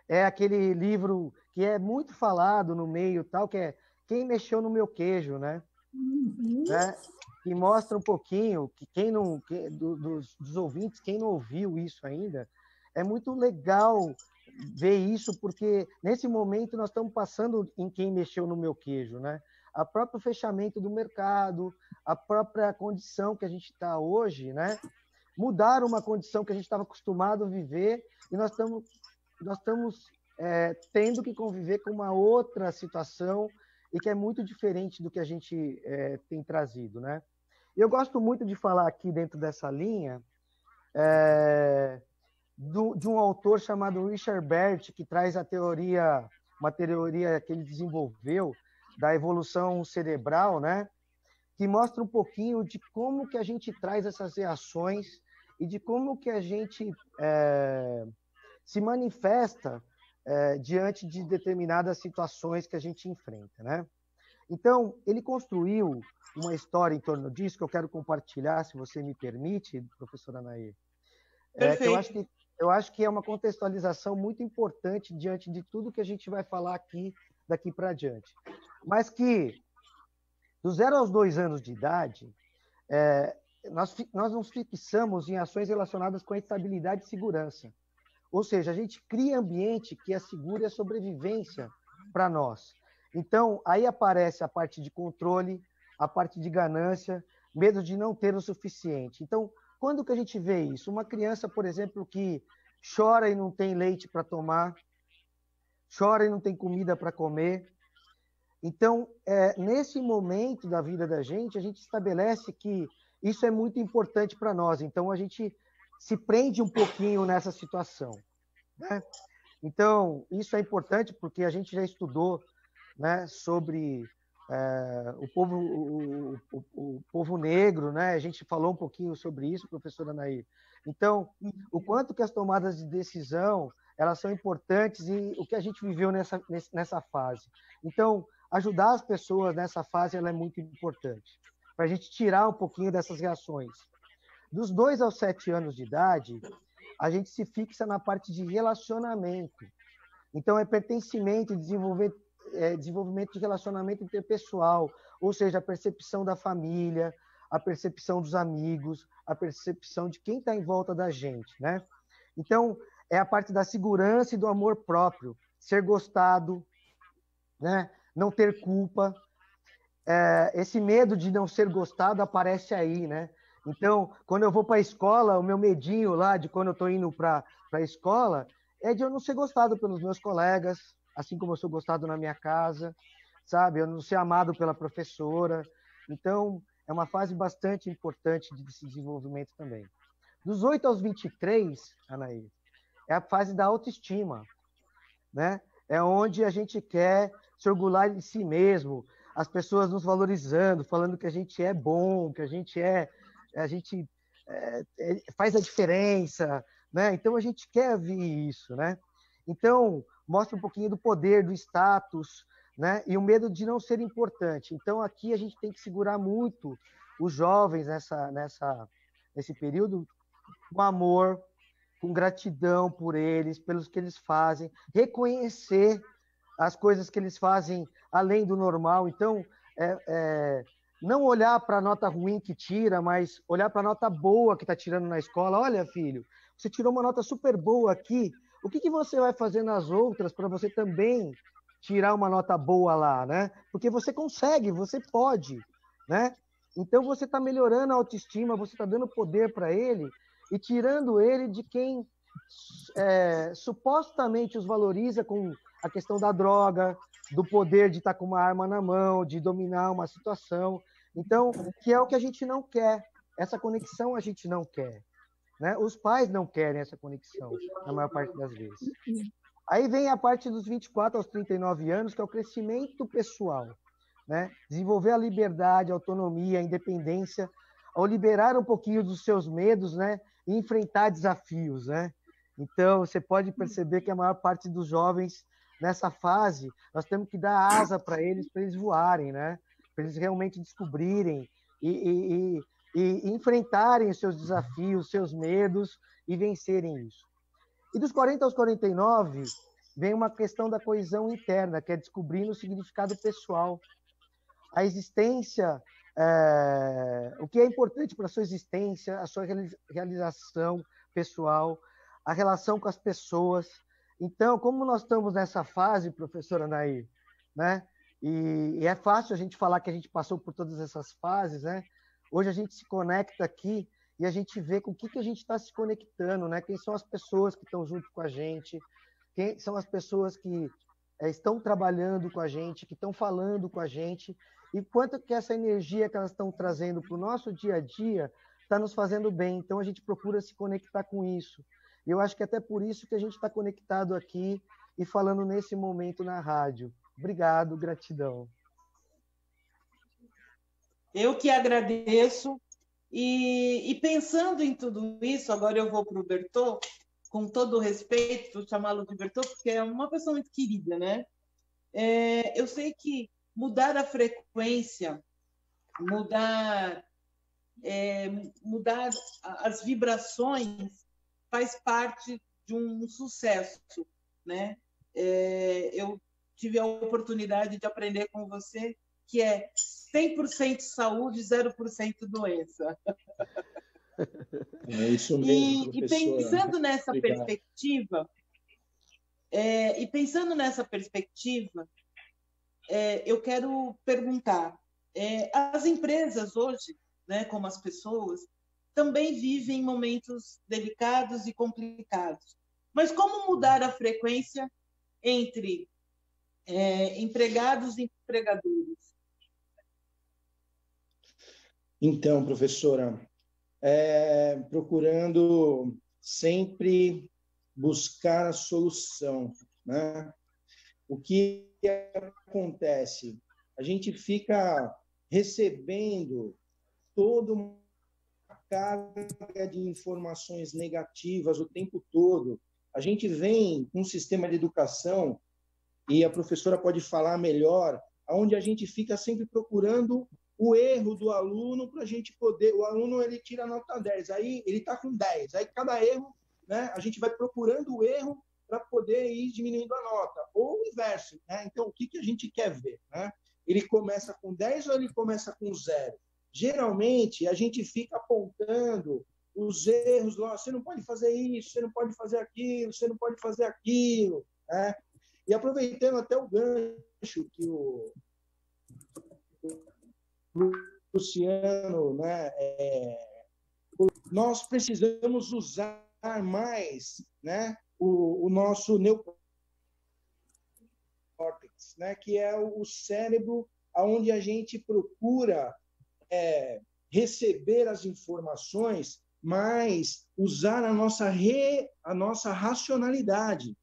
é aquele livro que é muito falado no meio, tal, que é Quem Mexeu no Meu Queijo, né? Uhum. Né? Que mostra um pouquinho, que dos ouvintes, quem não ouviu isso ainda, é muito legal ver isso, porque nesse momento nós estamos passando em quem mexeu no meu queijo, né? A próprio fechamento do mercado, a própria condição que a gente está hoje, né? Mudar uma condição que a gente estava acostumado a viver e nós estamos tendo que conviver com uma outra situação e que é muito diferente do que a gente tem trazido, né? Eu gosto muito de falar aqui dentro dessa linha de um autor chamado Richard Bert, que traz uma teoria que ele desenvolveu da evolução cerebral, né? Que mostra um pouquinho de como que a gente traz essas reações e de como que a gente se manifesta diante de determinadas situações que a gente enfrenta, né? Então, ele construiu uma história em torno disso que eu quero compartilhar, se você me permite, professora Anaí. Que eu acho que é uma contextualização muito importante diante de tudo que a gente vai falar aqui daqui para diante. Mas que, do 0 aos 2 anos de idade, nós nos fixamos em ações relacionadas com a estabilidade e segurança. Ou seja, a gente cria ambiente que assegure a sobrevivência para nós. Então, aí aparece a parte de controle, a parte de ganância, medo de não ter o suficiente. Então, quando que a gente vê isso? Uma criança, por exemplo, que chora e não tem leite para tomar, chora e não tem comida para comer. Então, nesse momento da vida da gente estabelece que isso é muito importante para nós. Então, a gente se prende um pouquinho nessa situação, né? Então, isso é importante porque a gente já estudou, né, sobre o povo negro, né? A gente falou um pouquinho sobre isso, professora Anaí. Então, o quanto que as tomadas de decisão elas são importantes e o que a gente viveu nessa fase. Então, ajudar as pessoas nessa fase ela é muito importante, para a gente tirar um pouquinho dessas reações. Dos 2 aos 7 anos de idade, a gente se fixa na parte de relacionamento. Então, é pertencimento e desenvolvimento de relacionamento interpessoal, ou seja, a percepção da família, a percepção dos amigos, a percepção de quem está em volta da gente, né? Então, é a parte da segurança e do amor próprio, ser gostado, né? Não ter culpa. Esse medo de não ser gostado aparece aí, né? Então, quando eu vou para a escola, o meu medinho lá de quando eu estou indo para a escola é de eu não ser gostado pelos meus colegas, assim como eu sou gostado na minha casa, sabe? Eu não ser amado pela professora. Então, é uma fase bastante importante desse desenvolvimento também. Dos 8 aos 23, Anaí, é a fase da autoestima, né? É onde a gente quer se orgulhar de si mesmo, as pessoas nos valorizando, falando que a gente é bom, que a gente faz a diferença, né? Então a gente quer ver isso, né? Então mostra um pouquinho do poder, do status, né? E o medo de não ser importante. Então aqui a gente tem que segurar muito os jovens nesse período, com amor, com gratidão por eles, pelos que eles fazem, reconhecer as coisas que eles fazem além do normal. Então, não olhar para a nota ruim que tira, mas olhar para a nota boa que está tirando na escola. Olha, filho, você tirou uma nota super boa aqui, o que você vai fazer nas outras para você também tirar uma nota boa lá, né? Porque você consegue, você pode, né? Então, você está melhorando a autoestima, você está dando poder para ele e tirando ele de quem supostamente os valoriza com a questão da droga, do poder de estar com uma arma na mão, de dominar uma situação. Então, que é o que a gente não quer. Essa conexão a gente não quer, né? Os pais não querem essa conexão, na maior parte das vezes. Aí vem a parte dos 24 aos 39 anos, que é o crescimento pessoal, né? Desenvolver a liberdade, a autonomia, a independência, ao liberar um pouquinho dos seus medos, né? E enfrentar desafios, né? Então, você pode perceber que a maior parte dos jovens, nessa fase, nós temos que dar asa para eles voarem, né? Para eles realmente descobrirem e enfrentarem os seus desafios, seus medos e vencerem isso. E dos 40 aos 49, vem uma questão da coesão interna, que é descobrindo o significado pessoal. A existência, o que é importante para a sua existência, a sua realização pessoal, a relação com as pessoas. Então, como nós estamos nessa fase, professora Anaí, né? E é fácil a gente falar que a gente passou por todas essas fases, né? Hoje a gente se conecta aqui e a gente vê com o que a gente está se conectando, né? Quem são as pessoas que estão junto com a gente, quem são as pessoas que estão trabalhando com a gente, que estão falando com a gente, e quanto que essa energia que elas estão trazendo para o nosso dia a dia está nos fazendo bem. Então, a gente procura se conectar com isso. E eu acho que até por isso que a gente está conectado aqui e falando nesse momento na rádio. Obrigado, gratidão. Eu que agradeço. E pensando em tudo isso, agora eu vou para o Bertô, com todo o respeito, vou chamá-lo de Bertô, porque é uma pessoa muito querida, né? Eu sei que mudar a frequência, mudar as vibrações faz parte de um sucesso, né? Eu tive a oportunidade de aprender com você que é 100% saúde, 0% doença. É isso mesmo, e pensando nessa perspectiva, eu quero perguntar, as empresas hoje, né, como as pessoas, também vivem momentos delicados e complicados. Mas como mudar a frequência entre empregados e empregadores? Então, professora, procurando sempre buscar a solução, né? O que acontece? a gente fica recebendo toda uma carga de informações negativas o tempo todo. A gente vem com um sistema de educação, e a professora pode falar melhor, onde a gente fica sempre procurando o erro do aluno para a gente poder... O aluno, ele tira nota 10, aí ele está com 10. Aí, cada erro, né, a gente vai procurando o erro para poder ir diminuindo a nota. Ou o inverso, né? Então, o que a gente quer ver, né? Ele começa com 10 ou ele começa com 0? Geralmente, a gente fica apontando os erros, você não pode fazer isso, você não pode fazer aquilo, você não pode fazer aquilo, né? E aproveitando até o gancho que o Luciano, né, nós precisamos usar mais, né, o nosso neocórtex, né, que é o cérebro onde a gente procura receber as informações, mas usar a nossa racionalidade.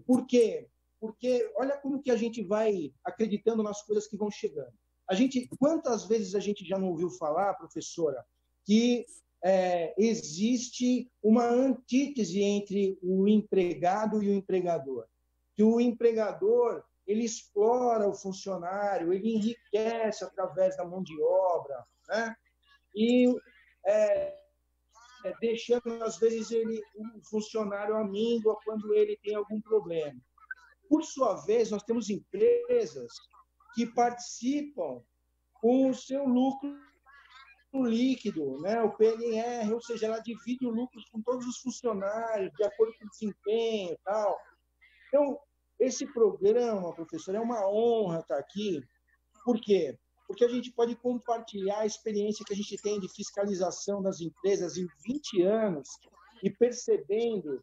Por quê? Porque olha como que a gente vai acreditando nas coisas que vão chegando. Quantas vezes a gente já não ouviu falar, professora, que existe uma antítese entre o empregado e o empregador? Que o empregador, ele explora o funcionário, ele enriquece através da mão de obra, né? E deixando, às vezes, o funcionário à míngua quando ele tem algum problema. Por sua vez, nós temos empresas que participam com o seu lucro líquido, né? O PNR, ou seja, ela divide o lucro com todos os funcionários, de acordo com o desempenho e tal. Então, esse programa, professor, é uma honra estar aqui. Por quê? Porque a gente pode compartilhar a experiência que a gente tem de fiscalização das empresas em 20 anos e percebendo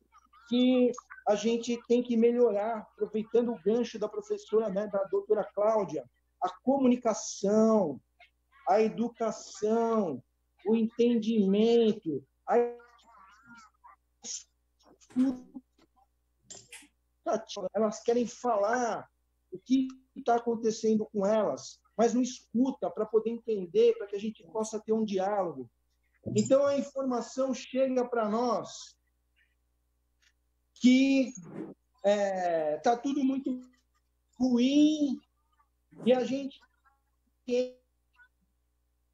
que a gente tem que melhorar, aproveitando o gancho da professora, né, da doutora Cláudia, a comunicação, a educação, o entendimento, a elas querem falar o que está acontecendo com elas, mas não escuta para poder entender, para que a gente possa ter um diálogo. Então, a informação chega para nós que está tudo muito ruim e a gente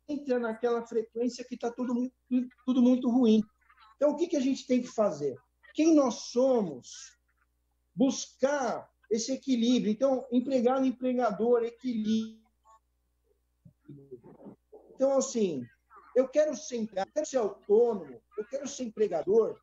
entra naquela frequência que está tudo muito ruim. Então, o que a gente tem que fazer? Quem nós somos? Buscar esse equilíbrio. Então, empregado, empregador, equilíbrio. Então, assim, eu quero ser autônomo, eu quero ser empregador.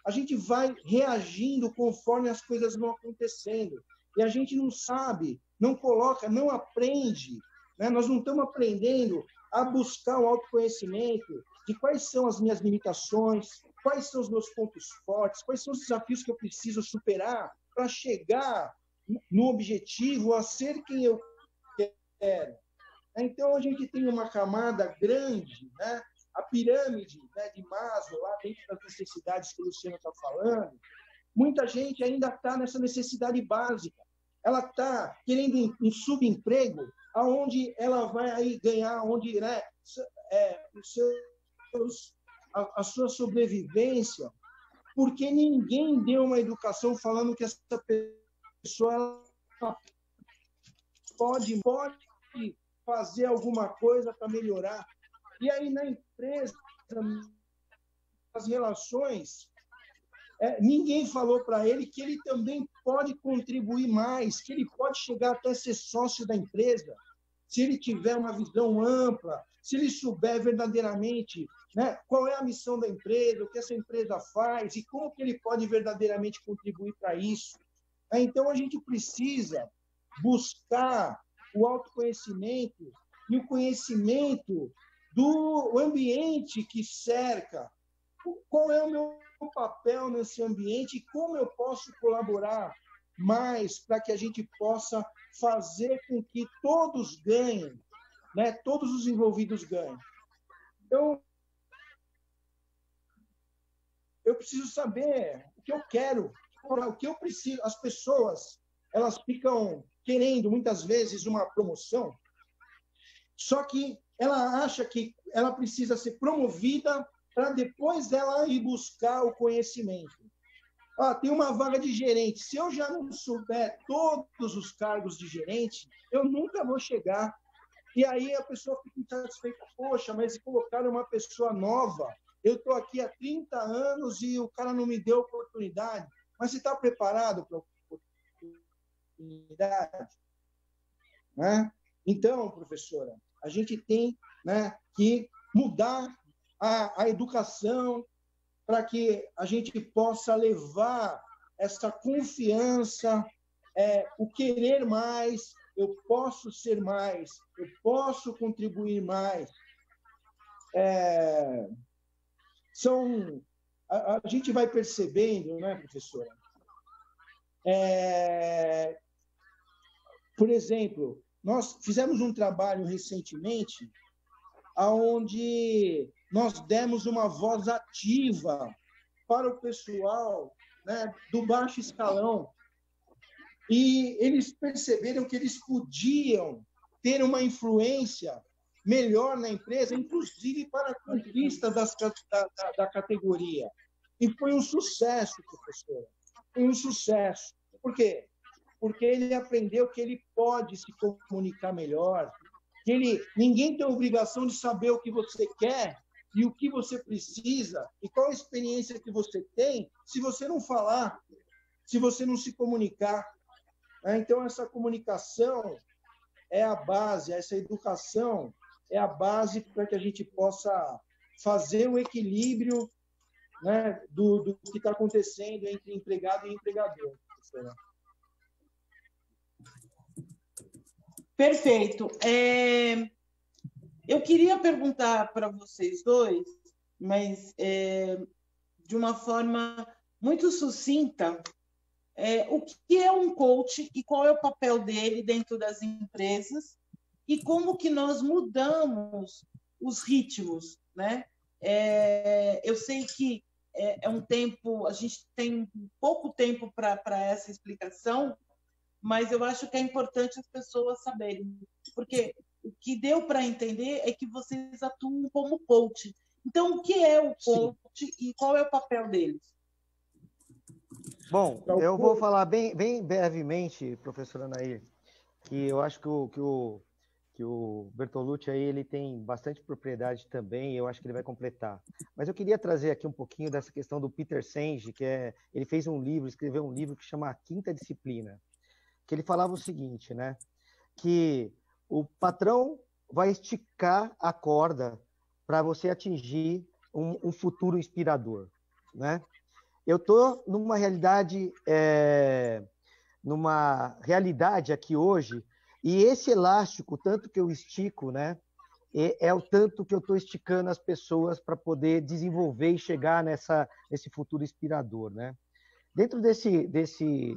A gente vai reagindo conforme as coisas vão acontecendo. E a gente não sabe, não coloca, não aprende, né? Nós não estamos aprendendo a buscar o autoconhecimento de quais são as minhas limitações, quais são os meus pontos fortes, quais são os desafios que eu preciso superar para chegar no objetivo, a ser quem eu quero. Então, a gente tem uma camada grande, né? A pirâmide, né, de Maslow, lá dentro das necessidades que o Luciano está falando, muita gente ainda está nessa necessidade básica. Ela está querendo um subemprego, aonde ela vai aí ganhar, onde, né, a sua sobrevivência, porque ninguém deu uma educação falando que essa pessoa pode fazer alguma coisa para melhorar. E aí, na empresa, as relações, ninguém falou para ele que ele também pode contribuir mais, que ele pode chegar até ser sócio da empresa, se ele tiver uma visão ampla, se ele souber verdadeiramente, né, qual é a missão da empresa, o que essa empresa faz e como que ele pode verdadeiramente contribuir para isso. Então, a gente precisa buscar o autoconhecimento e o conhecimento do ambiente que cerca. Qual é o meu papel nesse ambiente e como eu posso colaborar mais para que a gente possa fazer com que todos ganhem, né? Todos os envolvidos ganhem. Então, eu preciso saber o que eu quero, o que eu preciso. As pessoas, elas ficam querendo, muitas vezes, uma promoção, só que ela acha que ela precisa ser promovida para depois ela ir buscar o conhecimento. Tem uma vaga de gerente. Se eu já não souber todos os cargos de gerente, eu nunca vou chegar. E aí a pessoa fica insatisfeita. Poxa, mas colocaram uma pessoa nova. Eu estou aqui há 30 anos e o cara não me deu oportunidade. Mas você está preparado para a oportunidade? Né? Então, professora, a gente tem, né, que mudar a educação para que a gente possa levar essa confiança, o querer mais, eu posso ser mais, eu posso contribuir mais. A gente vai percebendo, né, professora? Por exemplo, nós fizemos um trabalho recentemente onde nós demos uma voz ativa para o pessoal, né, do baixo escalão. E eles perceberam que eles podiam ter uma influência melhor na empresa, inclusive para a conquista da categoria. E foi um sucesso, professor. Foi um sucesso. Por quê? Porque ele aprendeu que ele pode se comunicar melhor, que ninguém tem a obrigação de saber o que você quer e o que você precisa e qual a experiência que você tem se você não falar, se você não se comunicar. Então, essa comunicação é a base, essa educação é a base para que a gente possa fazer o equilíbrio, né, do que está acontecendo entre empregado e empregador. Perfeito. Eu queria perguntar para vocês dois, mas de uma forma muito sucinta, o que é um coach e qual é o papel dele dentro das empresas e como que nós mudamos os ritmos, né? Eu sei que é um tempo, a gente tem pouco tempo para essa explicação, mas eu acho que é importante as pessoas saberem, porque o que deu para entender é que vocês atuam como coach. Então, o que é o coach Sim. E qual é o papel deles? Bom, eu vou falar bem brevemente, professora Nair, que eu acho que o Bertolucci aí, ele tem bastante propriedade também, e eu acho que ele vai completar. Mas eu queria trazer aqui um pouquinho dessa questão do Peter Senge, ele fez escreveu um livro que chama A Quinta Disciplina, que ele falava o seguinte, né? Que o patrão vai esticar a corda para você atingir um futuro inspirador, né? Eu estou numa realidade aqui hoje, e esse elástico, tanto que eu estico, né? É o tanto que eu estou esticando as pessoas para poder desenvolver e chegar nesse futuro inspirador, né? Dentro desse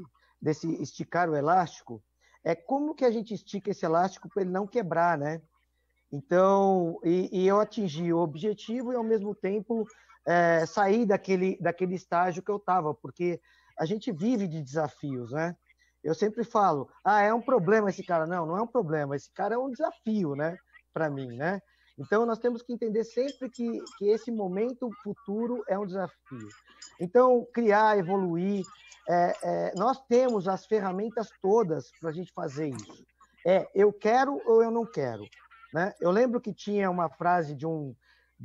esticar o elástico, como que a gente estica esse elástico para ele não quebrar, né? Então, e eu atingi o objetivo e, ao mesmo tempo, sair daquele estágio que eu estava, porque a gente vive de desafios, né? Eu sempre falo, é um problema esse cara. Não, não é um problema, esse cara é um desafio, né? Para mim, né? Então, nós temos que entender sempre que esse momento futuro é um desafio. Então, criar, evoluir, nós temos as ferramentas todas para a gente fazer isso. Eu quero ou eu não quero, né? Eu lembro que tinha uma frase de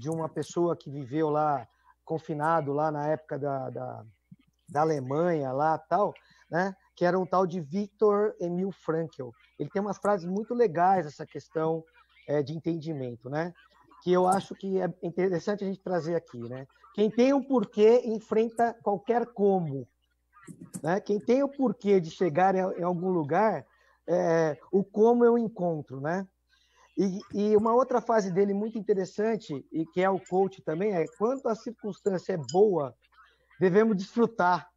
uma pessoa que viveu lá, confinado lá na época da Alemanha, lá tal, né? Que era um tal de Viktor Emil Frankl. Ele tem umas frases muito legais, essa questão de entendimento, né? Que eu acho que é interessante a gente trazer aqui, né? Quem tem um porquê enfrenta qualquer como, né? Quem tem o porquê de chegar em algum lugar, o como eu encontro, né? E uma outra fase dele muito interessante, e que é o coach também, quando a circunstância é boa, devemos desfrutar,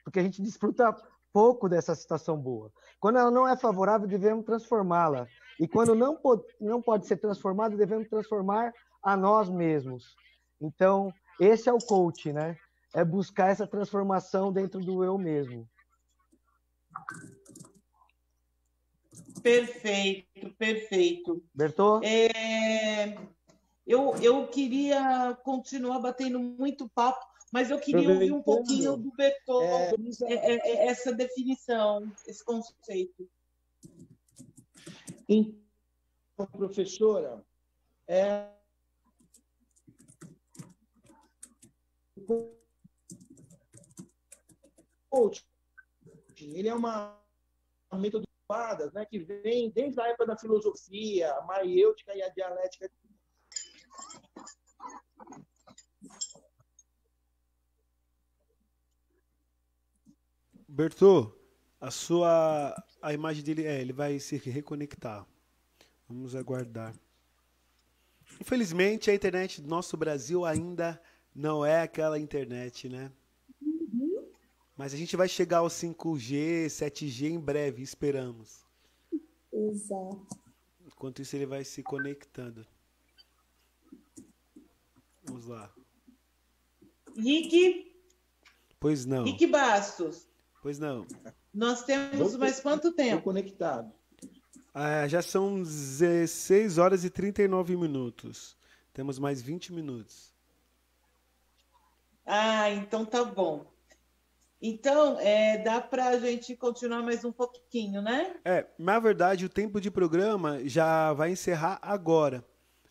porque a gente desfruta pouco dessa situação boa. Quando ela não é favorável, devemos transformá-la. E quando não pode ser transformada, devemos transformar a nós mesmos. Então, esse é o coach, né? É buscar essa transformação dentro do eu mesmo. Perfeito, perfeito. Bertô? Eu queria continuar batendo muito papo, mas eu queria ouvir um pouquinho do Bertô, essa definição, esse conceito. Então, professora, o coaching, ele é uma metodologia, né, que vem desde a época da filosofia, a maiêutica e a dialética. Bertô, a imagem dele ele vai se reconectar. Vamos aguardar. Infelizmente, a internet do nosso Brasil ainda não é aquela internet, né? Mas a gente vai chegar ao 5G, 7G em breve, esperamos. Exato. Enquanto isso, ele vai se conectando. Vamos lá. Rick? Pois não. Rick Bastos. Pois não. Nós temos mais quanto tempo? Conectado. Já são 16 horas e 39 minutos. Temos mais 20 minutos. Então tá bom. Então, dá para a gente continuar mais um pouquinho, né? Na verdade, o tempo de programa já vai encerrar agora.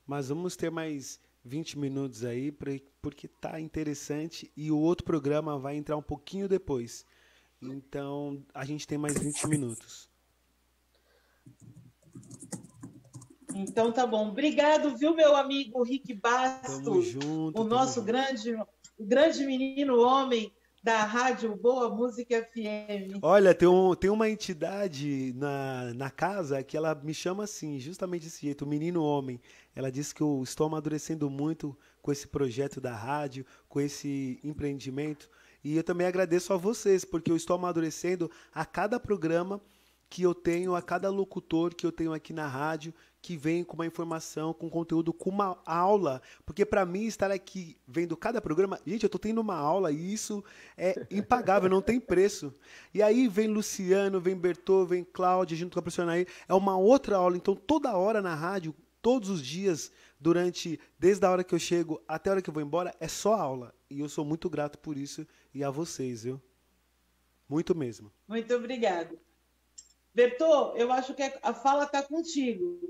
Mas vamos ter mais 20 minutos aí, porque tá interessante. E o outro programa vai entrar um pouquinho depois. Então, a gente tem mais 20 minutos. Então tá bom. Obrigado, viu, meu amigo Rick Bastos? Tamo junto. O nosso grande menino homem da Rádio Boa Música FM. Olha, tem uma entidade na casa que ela me chama assim, justamente desse jeito, o menino homem. Ela disse que eu estou amadurecendo muito com esse projeto da rádio, com esse empreendimento. E eu também agradeço a vocês, porque eu estou amadurecendo a cada programa que eu tenho, a cada locutor que eu tenho aqui na rádio, que vem com uma informação, com conteúdo, com uma aula. Porque para mim estar aqui vendo cada programa, gente, eu estou tendo uma aula e isso é impagável, não tem preço. E aí vem Luciano, vem Bertô, vem Cláudia, junto com a professora aí, é uma outra aula. Então toda hora na rádio, todos os dias, desde a hora que eu chego até a hora que eu vou embora, é só aula. E eu sou muito grato por isso e a vocês, viu? Muito mesmo. Muito obrigado. Bertô, eu acho que a fala está contigo.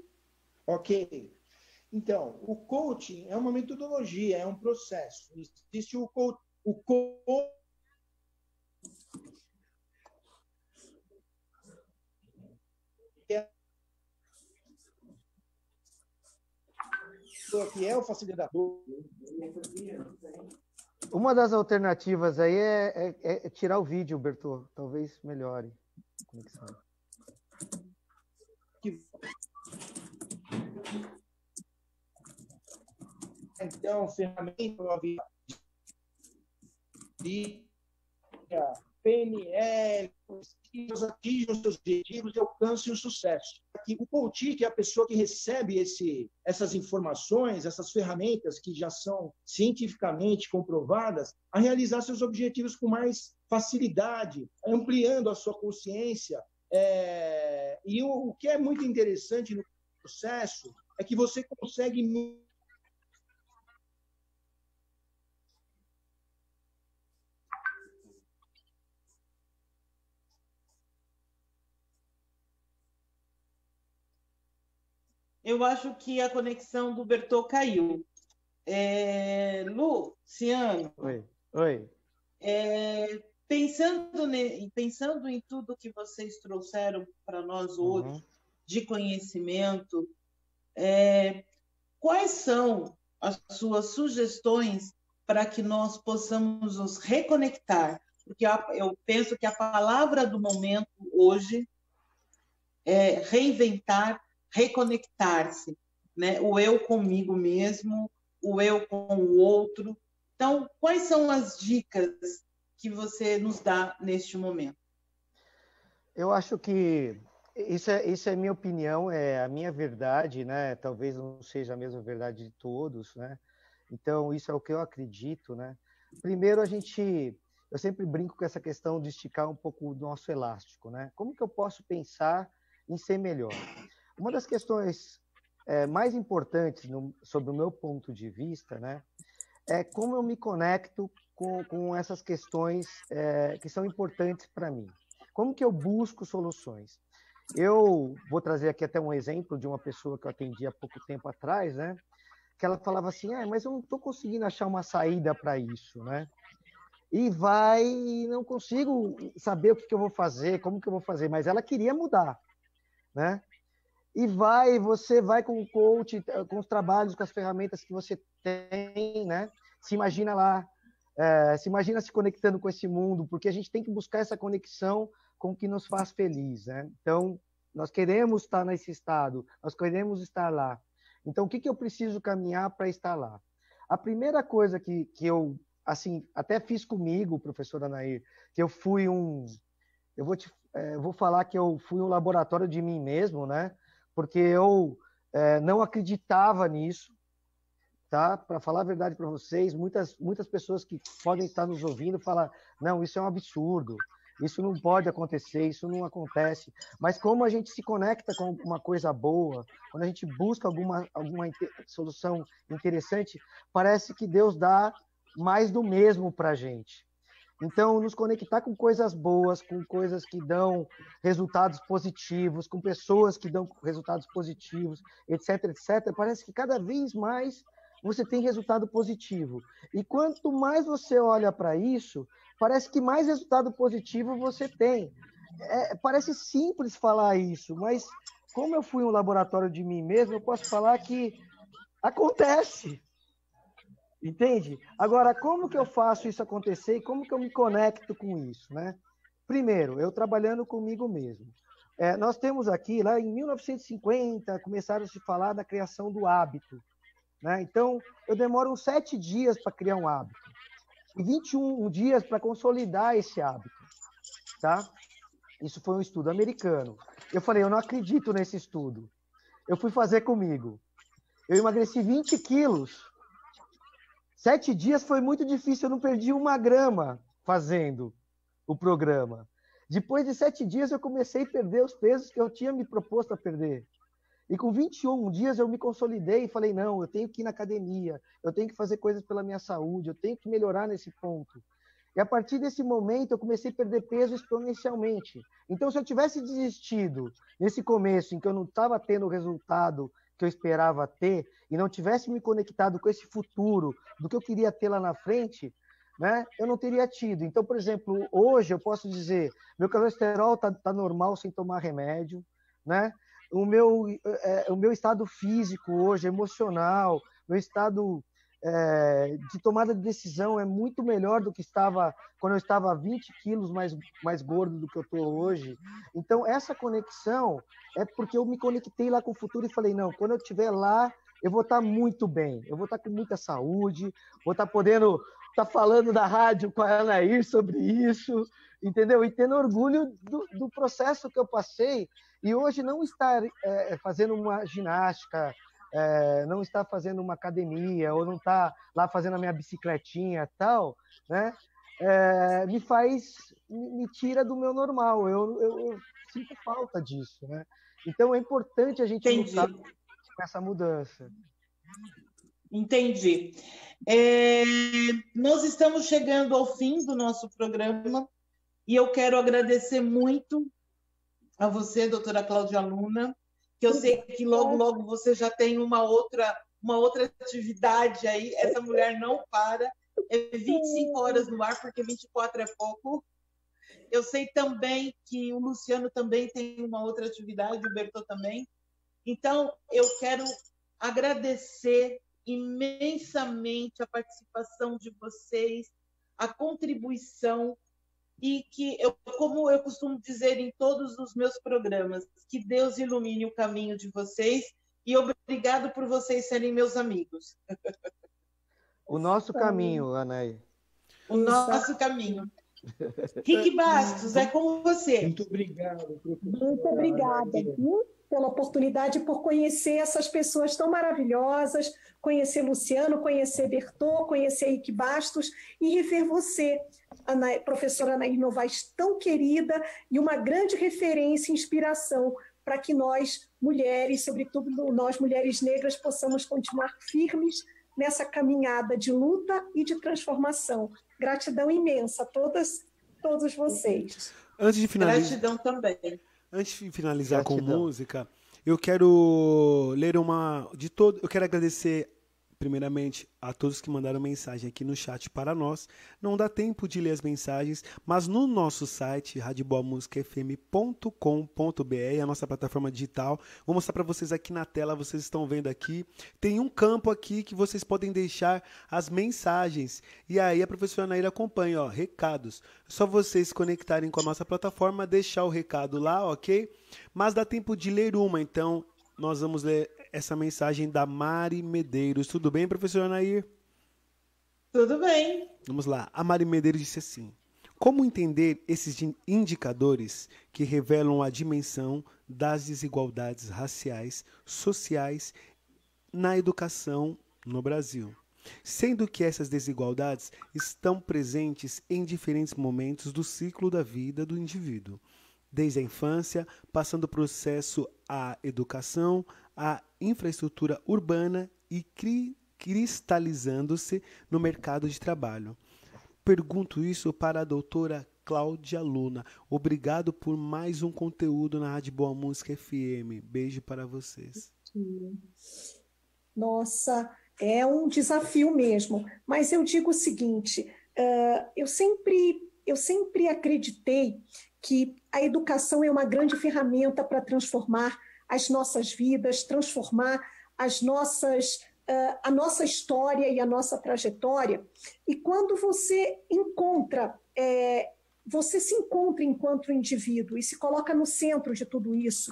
Ok. Então, o coaching é uma metodologia, é um processo. Existe o que é o facilitador. Uma das alternativas aí é tirar o vídeo, Bertô. Talvez melhore a conexão. Então, ferramenta, PNL, atingem os seus objetivos e alcancem o sucesso. Aqui, o coach, que é a pessoa que recebe essas informações, essas ferramentas que já são cientificamente comprovadas, a realizar seus objetivos com mais facilidade, ampliando a sua consciência. E o que é muito interessante no processo é que você consegue... Eu acho que a conexão do Bertô caiu. Luciano. Oi. Pensando em tudo que vocês trouxeram para nós hoje, de conhecimento, quais são as suas sugestões para que nós possamos nos reconectar? Porque eu penso que a palavra do momento hoje é reinventar, reconectar-se, né? O eu comigo mesmo, o eu com o outro. Então, quais são as dicas que você nos dá neste momento? Eu acho que isso é minha opinião, é a minha verdade, né? Talvez não seja a mesma verdade de todos, né? Então, isso é o que eu acredito, né? Primeiro, eu sempre brinco com essa questão de esticar um pouco o nosso elástico, né? Como que eu posso pensar em ser melhor. Uma das questões mais importantes, sob o meu ponto de vista, né, é como eu me conecto com essas questões que são importantes para mim. Como que eu busco soluções? Eu vou trazer aqui até um exemplo de uma pessoa que eu atendi há pouco tempo atrás, né, que ela falava assim, mas eu não estou conseguindo achar uma saída para isso, né? E não consigo saber o que eu vou fazer, como que eu vou fazer, mas ela queria mudar, né? E você vai com o coach, com os trabalhos, com as ferramentas que você tem, né? Se imagina lá, se imagina se conectando com esse mundo, porque a gente tem que buscar essa conexão com o que nos faz feliz, né? Então, nós queremos estar nesse estado, nós queremos estar lá. Então, o que eu preciso caminhar para estar lá? A primeira coisa que eu, assim, até fiz comigo, professor Anair, que eu fui eu vou falar que eu fui um laboratório de mim mesmo, né? Porque eu não acreditava nisso, tá? Para falar a verdade para vocês, muitas pessoas que podem estar nos ouvindo falam, não, isso é um absurdo, isso não pode acontecer, isso não acontece. Mas como a gente se conecta com uma coisa boa, quando a gente busca alguma solução interessante, parece que Deus dá mais do mesmo para a gente. Então, nos conectar com coisas boas, com coisas que dão resultados positivos, com pessoas que dão resultados positivos, etc., etc., parece que cada vez mais você tem resultado positivo. E quanto mais você olha para isso, parece que mais resultado positivo você tem. Parece simples falar isso, mas como eu fui um laboratório de mim mesmo, eu posso falar que acontece. Entende? Agora, como que eu faço isso acontecer e como que eu me conecto com isso, né? Primeiro, eu trabalhando comigo mesmo. Nós temos aqui, lá em 1950, começaram a se falar da criação do hábito, né? Então, eu demoro uns 7 dias para criar um hábito e 21 dias para consolidar esse hábito, tá? Isso foi um estudo americano. Eu falei, eu não acredito nesse estudo. Eu fui fazer comigo. Eu emagreci 20 quilos. 7 dias foi muito difícil, eu não perdi 1 grama fazendo o programa. Depois de 7 dias, eu comecei a perder os pesos que eu tinha me proposto a perder. E com 21 dias, eu me consolidei e falei, não, eu tenho que ir na academia, eu tenho que fazer coisas pela minha saúde, eu tenho que melhorar nesse ponto. E a partir desse momento, eu comecei a perder peso exponencialmente. Então, se eu tivesse desistido nesse começo, em que eu não estava tendo o resultado que eu esperava ter, e não tivesse me conectado com esse futuro, do que eu queria ter lá na frente, né, eu não teria tido. Então, por exemplo, hoje eu posso dizer, meu colesterol tá normal sem tomar remédio, né? O meu estado físico hoje, emocional, meu estado de tomada de decisão é muito melhor do que estava quando eu estava 20 quilos mais gordo do que eu estou hoje. Então, essa conexão é porque eu me conectei lá com o futuro e falei, não, quando eu estiver lá, eu vou estar muito bem, eu vou estar com muita saúde, vou estar podendo estar falando da rádio com a Anair sobre isso, entendeu? E tendo orgulho do processo que eu passei, e hoje não estar fazendo uma ginástica, não estar fazendo uma academia, ou não estar lá fazendo a minha bicicletinha e tal, né? Me tira do meu normal, eu sinto falta disso, né? Então é importante a gente lutar com essa mudança. Entendi. Nós estamos chegando ao fim do nosso programa e eu quero agradecer muito a você, doutora Cláudia Luna, que eu sei que logo, logo você já tem uma outra atividade aí. Essa mulher não para. É 25 horas no ar, porque 24 é pouco. Eu sei também que o Luciano também tem uma outra atividade, o Bertô também. Então, eu quero agradecer imensamente a participação de vocês, a contribuição, e que, como eu costumo dizer em todos os meus programas, que Deus ilumine o caminho de vocês e obrigado por vocês serem meus amigos. O nosso caminho, Anaí. O nosso caminho. Rick Bastos, é com você. Muito obrigado, professora. Muito obrigada pela oportunidade, por conhecer essas pessoas tão maravilhosas, conhecer Luciano, conhecer Bertô, conhecer Rick Bastos e rever você, professora Anair Novaes, tão querida e uma grande referência e inspiração para que nós, mulheres, sobretudo nós, mulheres negras, possamos continuar firmes nessa caminhada de luta e de transformação. Gratidão imensa a todos vocês. Antes de finalizar, Gratidão também. Antes de finalizar com Gratidão. música, eu quero ler eu quero agradecer primeiramente a todos que mandaram mensagem aqui no chat para nós. Não dá tempo de ler as mensagens, mas no nosso site radioboamusicafm.com.br, a nossa plataforma digital, vou mostrar para vocês aqui na tela, vocês estão vendo aqui, tem um campo aqui que vocês podem deixar as mensagens, e aí a professora Naira acompanha, ó, recados. É só vocês se conectarem com a nossa plataforma, deixar o recado lá, ok? Mas dá tempo de ler uma, então nós vamos ler essa mensagem da Mari Medeiros. Tudo bem, professora Nair? Tudo bem. Vamos lá. A Mari Medeiros disse assim: como entender esses indicadores que revelam a dimensão das desigualdades raciais, sociais na educação no Brasil? Sendo que essas desigualdades estão presentes em diferentes momentos do ciclo da vida do indivíduo, desde a infância, passando o processo à educação, à infraestrutura urbana e cristalizando-se no mercado de trabalho. Pergunto isso para a doutora Cláudia Luna. Obrigado por mais um conteúdo na Rádio Boa Música FM. Beijo para vocês. Nossa, é um desafio mesmo. Mas eu digo o seguinte, eu sempre acreditei que a educação é uma grande ferramenta para transformar as nossas vidas, transformar a nossa história e a nossa trajetória. E quando você se encontra enquanto indivíduo e se coloca no centro de tudo isso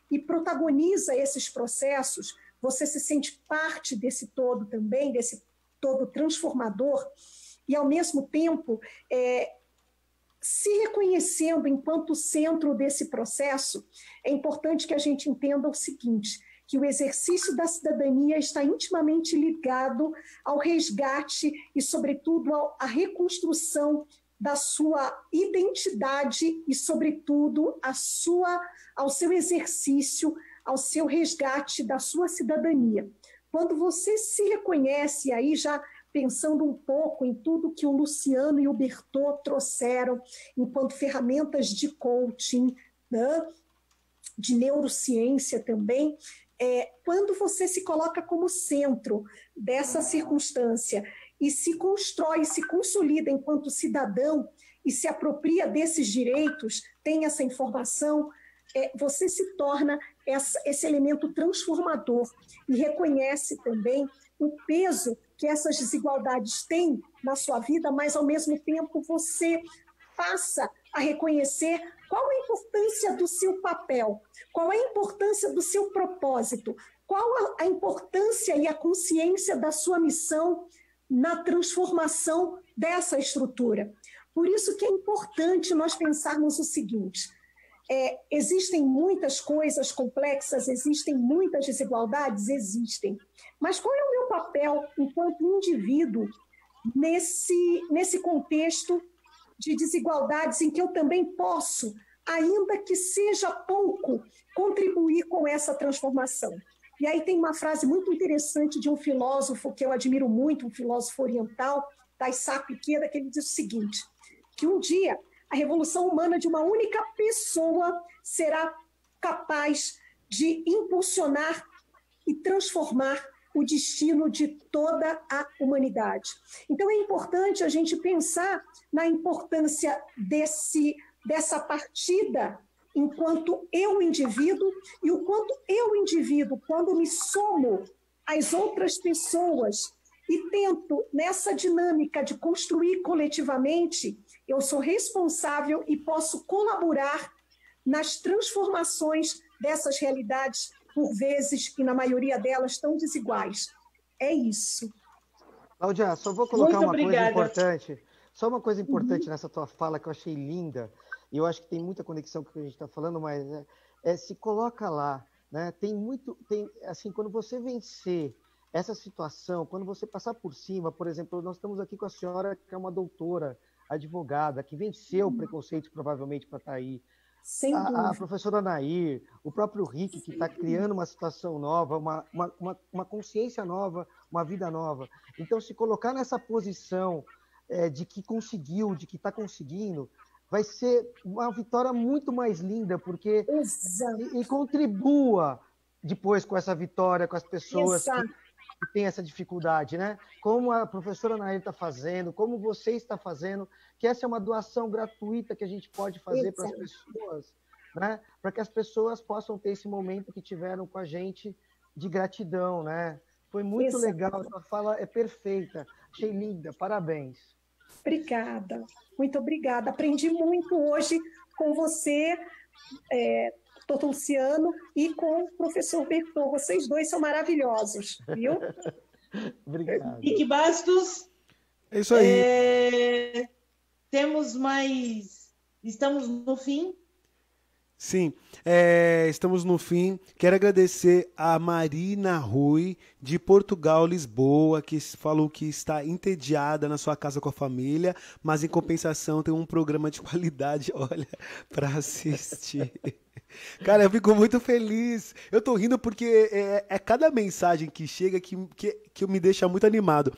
e protagoniza esses processos, você se sente parte desse todo também, desse todo transformador, e ao mesmo tempo se reconhecendo enquanto centro desse processo, é importante que a gente entenda o seguinte, que o exercício da cidadania está intimamente ligado ao resgate e, sobretudo, à reconstrução da sua identidade e, sobretudo, ao seu exercício, ao seu resgate da sua cidadania. Quando você se reconhece, aí já pensando um pouco em tudo que o Luciano e o Bertô trouxeram enquanto ferramentas de coaching, né, de neurociência também, quando você se coloca como centro dessa circunstância e se constrói, se consolida enquanto cidadão e se apropria desses direitos, tem essa informação, você se torna esse elemento transformador e reconhece também o peso que essas desigualdades têm na sua vida, mas, ao mesmo tempo, você passa a reconhecer qual a importância do seu papel, qual a importância do seu propósito, qual a importância e a consciência da sua missão na transformação dessa estrutura. Por isso que é importante nós pensarmos o seguinte, existem muitas coisas complexas, existem muitas desigualdades, existem. Mas qual é o meu papel enquanto indivíduo nesse contexto de desigualdades em que eu também posso, ainda que seja pouco, contribuir com essa transformação? E aí tem uma frase muito interessante de um filósofo que eu admiro muito, um filósofo oriental, Taissaco Ikeda, que ele diz o seguinte, que um dia a revolução humana de uma única pessoa será capaz de impulsionar e transformar o destino de toda a humanidade. Então é importante a gente pensar na importância dessa partida enquanto eu, indivíduo, e o quanto eu, indivíduo, quando me somo às outras pessoas e tento, nessa dinâmica de construir coletivamente, eu sou responsável e posso colaborar nas transformações dessas realidades, por vezes, e na maioria delas, tão desiguais. É isso. Cláudia, só vou colocar Muito uma coisa obrigada. importante. Só uma coisa importante nessa tua fala que eu achei linda, e eu acho que tem muita conexão com o que a gente está falando, mas se coloca lá, né? Assim, quando você vencer essa situação, quando você passar por cima, por exemplo, nós estamos aqui com a senhora que é uma doutora, advogada, que venceu o preconceito provavelmente para estar aí. Sem a dúvida. professora Nair, o próprio Rick, que está criando uma situação nova, uma consciência nova, uma vida nova. Então, se colocar nessa posição de que conseguiu, de que está conseguindo, vai ser uma vitória muito mais linda, porque e contribua depois com essa vitória, com as pessoas que têm essa dificuldade, né? Como a professora Nair está fazendo, como você está fazendo, que essa é uma doação gratuita que a gente pode fazer para as pessoas, né? Para que as pessoas possam ter esse momento que tiveram com a gente de gratidão, né? Foi muito legal, a sua fala é perfeita, achei linda, parabéns. Obrigada, muito obrigada. Aprendi muito hoje com você, doutor Luciano, e com o professor Berton. Vocês dois são maravilhosos, viu? Obrigado. Rick Bastos. É isso aí. Temos mais... Estamos no fim? Sim, estamos no fim. Quero agradecer a Marina Rui, de Portugal, Lisboa, que falou que está entediada na sua casa com a família, mas em compensação tem um programa de qualidade, olha, para assistir. Cara, eu fico muito feliz. Eu tô rindo porque é cada mensagem que chega que me deixa muito animado.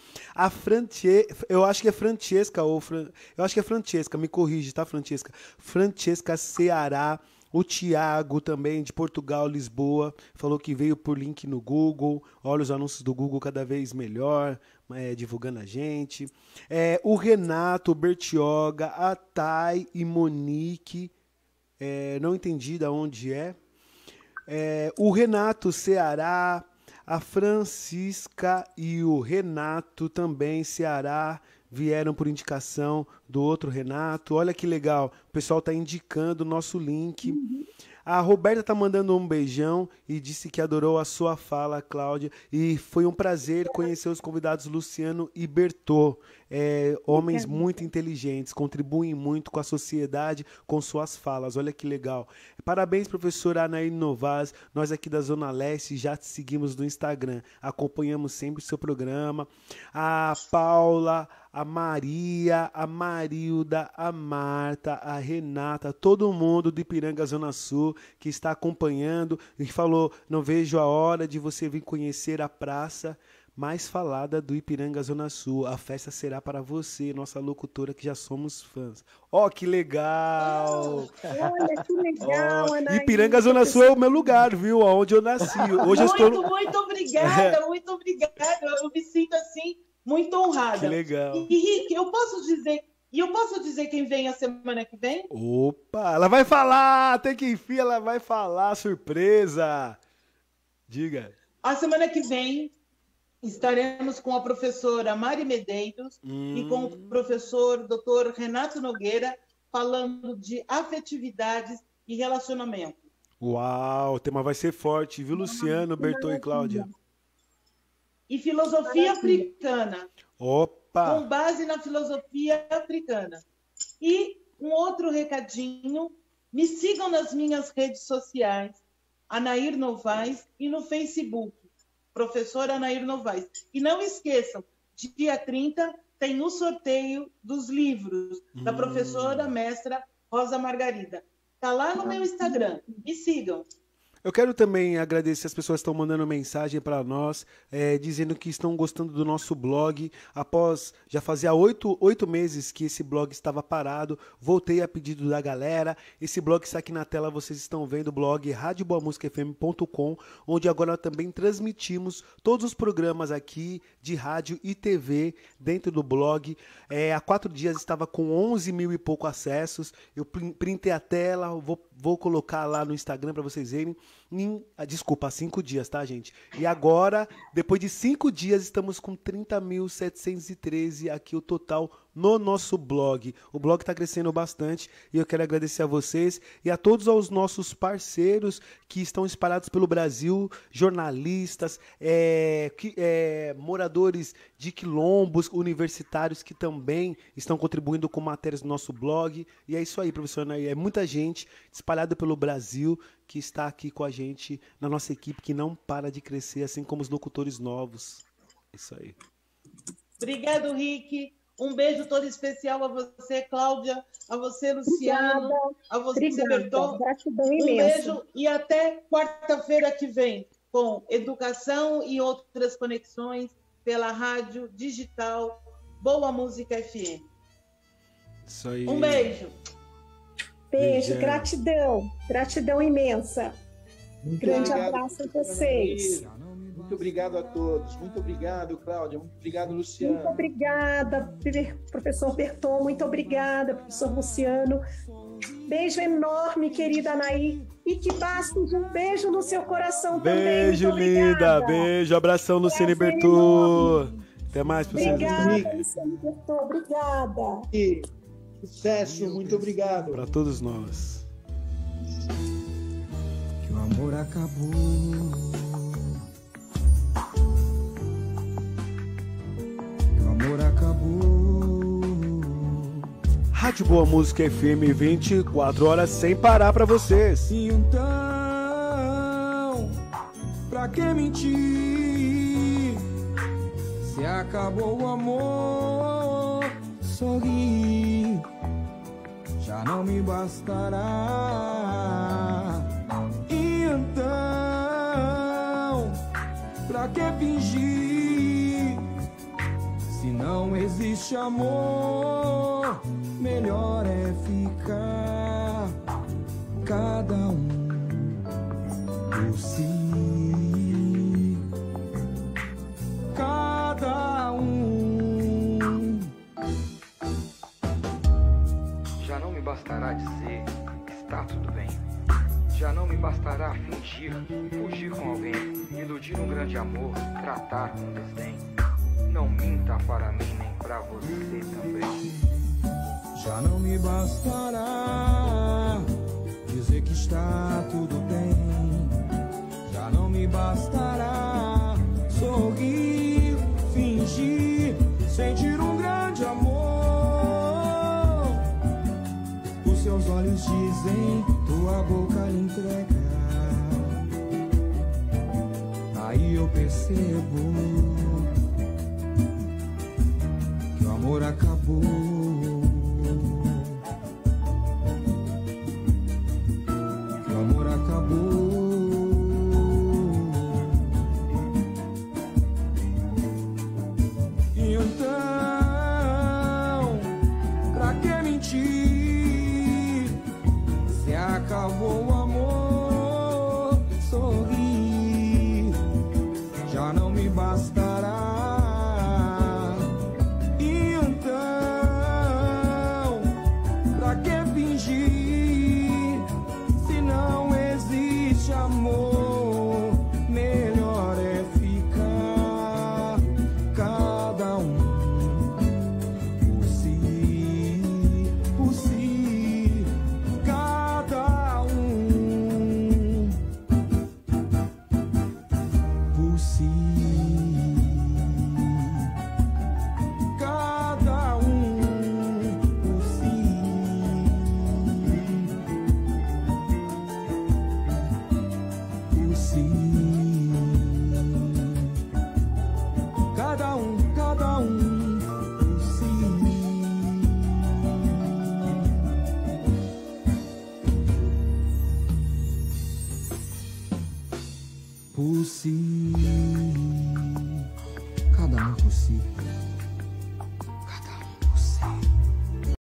Eu acho que é Francesca, eu acho que é Francesca, me corrige, tá, Francesca? Francesca Ceará. O Tiago também, de Portugal, Lisboa, falou que veio por link no Google. Olha os anúncios do Google cada vez melhor, divulgando a gente. O Renato, o Bertioga, a Thay e Monique, não entendi de onde é. O Renato Ceará, a Francisca e o Renato também, Ceará, vieram por indicação do outro Renato. Olha que legal, o pessoal está indicando o nosso link. A Roberta está mandando um beijão e disse que adorou a sua fala, Cláudia. E foi um prazer conhecer os convidados Luciano e Bertô. Homens muito inteligentes, contribuem muito com a sociedade com suas falas. Olha que legal. Parabéns, professora Anaí Novas. Nós aqui da Zona Leste já te seguimos no Instagram. Acompanhamos sempre o seu programa. A Paula, a Maria, a Marilda, a Marta, a Renata, todo mundo do Ipiranga Zona Sul que está acompanhando e falou, não vejo a hora de você vir conhecer a praça mais falada do Ipiranga Zona Sul. A festa será para você, nossa locutora, que já somos fãs. Ó, que legal! Olha, que legal, Anaí. Ipiranga Zona Sul é o meu lugar, viu? Onde eu nasci. Hoje muito obrigada, muito obrigada. Eu me sinto assim, muito honrada. Que legal. E Rick, eu posso dizer quem vem a semana que vem? Opa, ela vai falar, até que enfim ela vai falar, surpresa. Diga. A semana que vem estaremos com a professora Mari Medeiros e com o professor Dr. Renato Nogueira falando de afetividades e relacionamento. Uau, o tema vai ser forte, viu, Luciano, Bertô e Cláudia? E filosofia africana. Opa! Com base na filosofia africana. E um outro recadinho, me sigam nas minhas redes sociais, Anair Novaes, e no Facebook, professora Anair Novaes. E não esqueçam, dia 30 tem o sorteio dos livros da professora mestra Rosa Margarida. Está lá no meu Instagram. Me sigam. Eu quero também agradecer as pessoas que estão mandando mensagem para nós, dizendo que estão gostando do nosso blog. Após, já fazia 8 meses que esse blog estava parado, voltei a pedido da galera. Esse blog está aqui na tela, vocês estão vendo, o blog radioboamusicafm.com, onde agora também transmitimos todos os programas aqui de rádio e TV dentro do blog. Há 4 dias estava com 11 mil e pouco acessos. Eu printei a tela, vou colocar lá no Instagram para vocês verem. Desculpa, 5 dias, tá, gente? E agora, depois de 5 dias, estamos com 30.713 aqui o total no nosso blog. O blog está crescendo bastante e eu quero agradecer a vocês e a todos os nossos parceiros que estão espalhados pelo Brasil, jornalistas, moradores de quilombos, universitários que também estão contribuindo com matérias do nosso blog. E é isso aí, professor Anaí. É muita gente espalhada pelo Brasil que está aqui com a gente na nossa equipe, que não para de crescer, assim como os locutores novos. Isso aí. Obrigado, Rick. Um beijo todo especial a você, Cláudia, a você, Luciano, a você, Berton. Gratidão imensa. Beijo e até quarta-feira que vem, com educação e outras conexões pela Rádio Digital Boa Música FM. Isso aí. Um beijo. Beijo, gratidão imensa. Grande abraço a vocês. Muito obrigado a todos. Muito obrigado, Cláudia. Muito obrigado, Luciano. Muito obrigada, professor Berton. Muito obrigada, professor Luciano. Beijo enorme, querida Anaí. E que passe um beijo no seu coração também. Beijo, linda. Beijo, abração, Luciane Berton. Até mais, professor. Obrigada, Luciane Berton. Obrigada. E sucesso. Muito obrigado. Para todos nós. Que o amor acabou. Rádio Boa Música FM, 24 horas sem parar pra vocês. E então, pra que mentir? Se acabou o amor, sorri, já não me bastará. E então, pra que fingir? Se não existe amor, melhor é ficar cada um por si. Cada um. Já não me bastará dizer que está tudo bem. Já não me bastará fingir, fugir com alguém, iludir um grande amor, tratar com desdém. Não minta para mim nem para você também. Já não me bastará dizer que está tudo bem. Já não me bastará sorrir, fingir, sentir um grande amor. Os seus olhos dizem, tua boca lhe entrega. Aí eu percebo que o amor acabou. Acabou o amor, sorri, já não me bastará. E então, pra que fingir? Se não existe amor, melhor é ficar cada um por si, por si. Por si, cada um por si.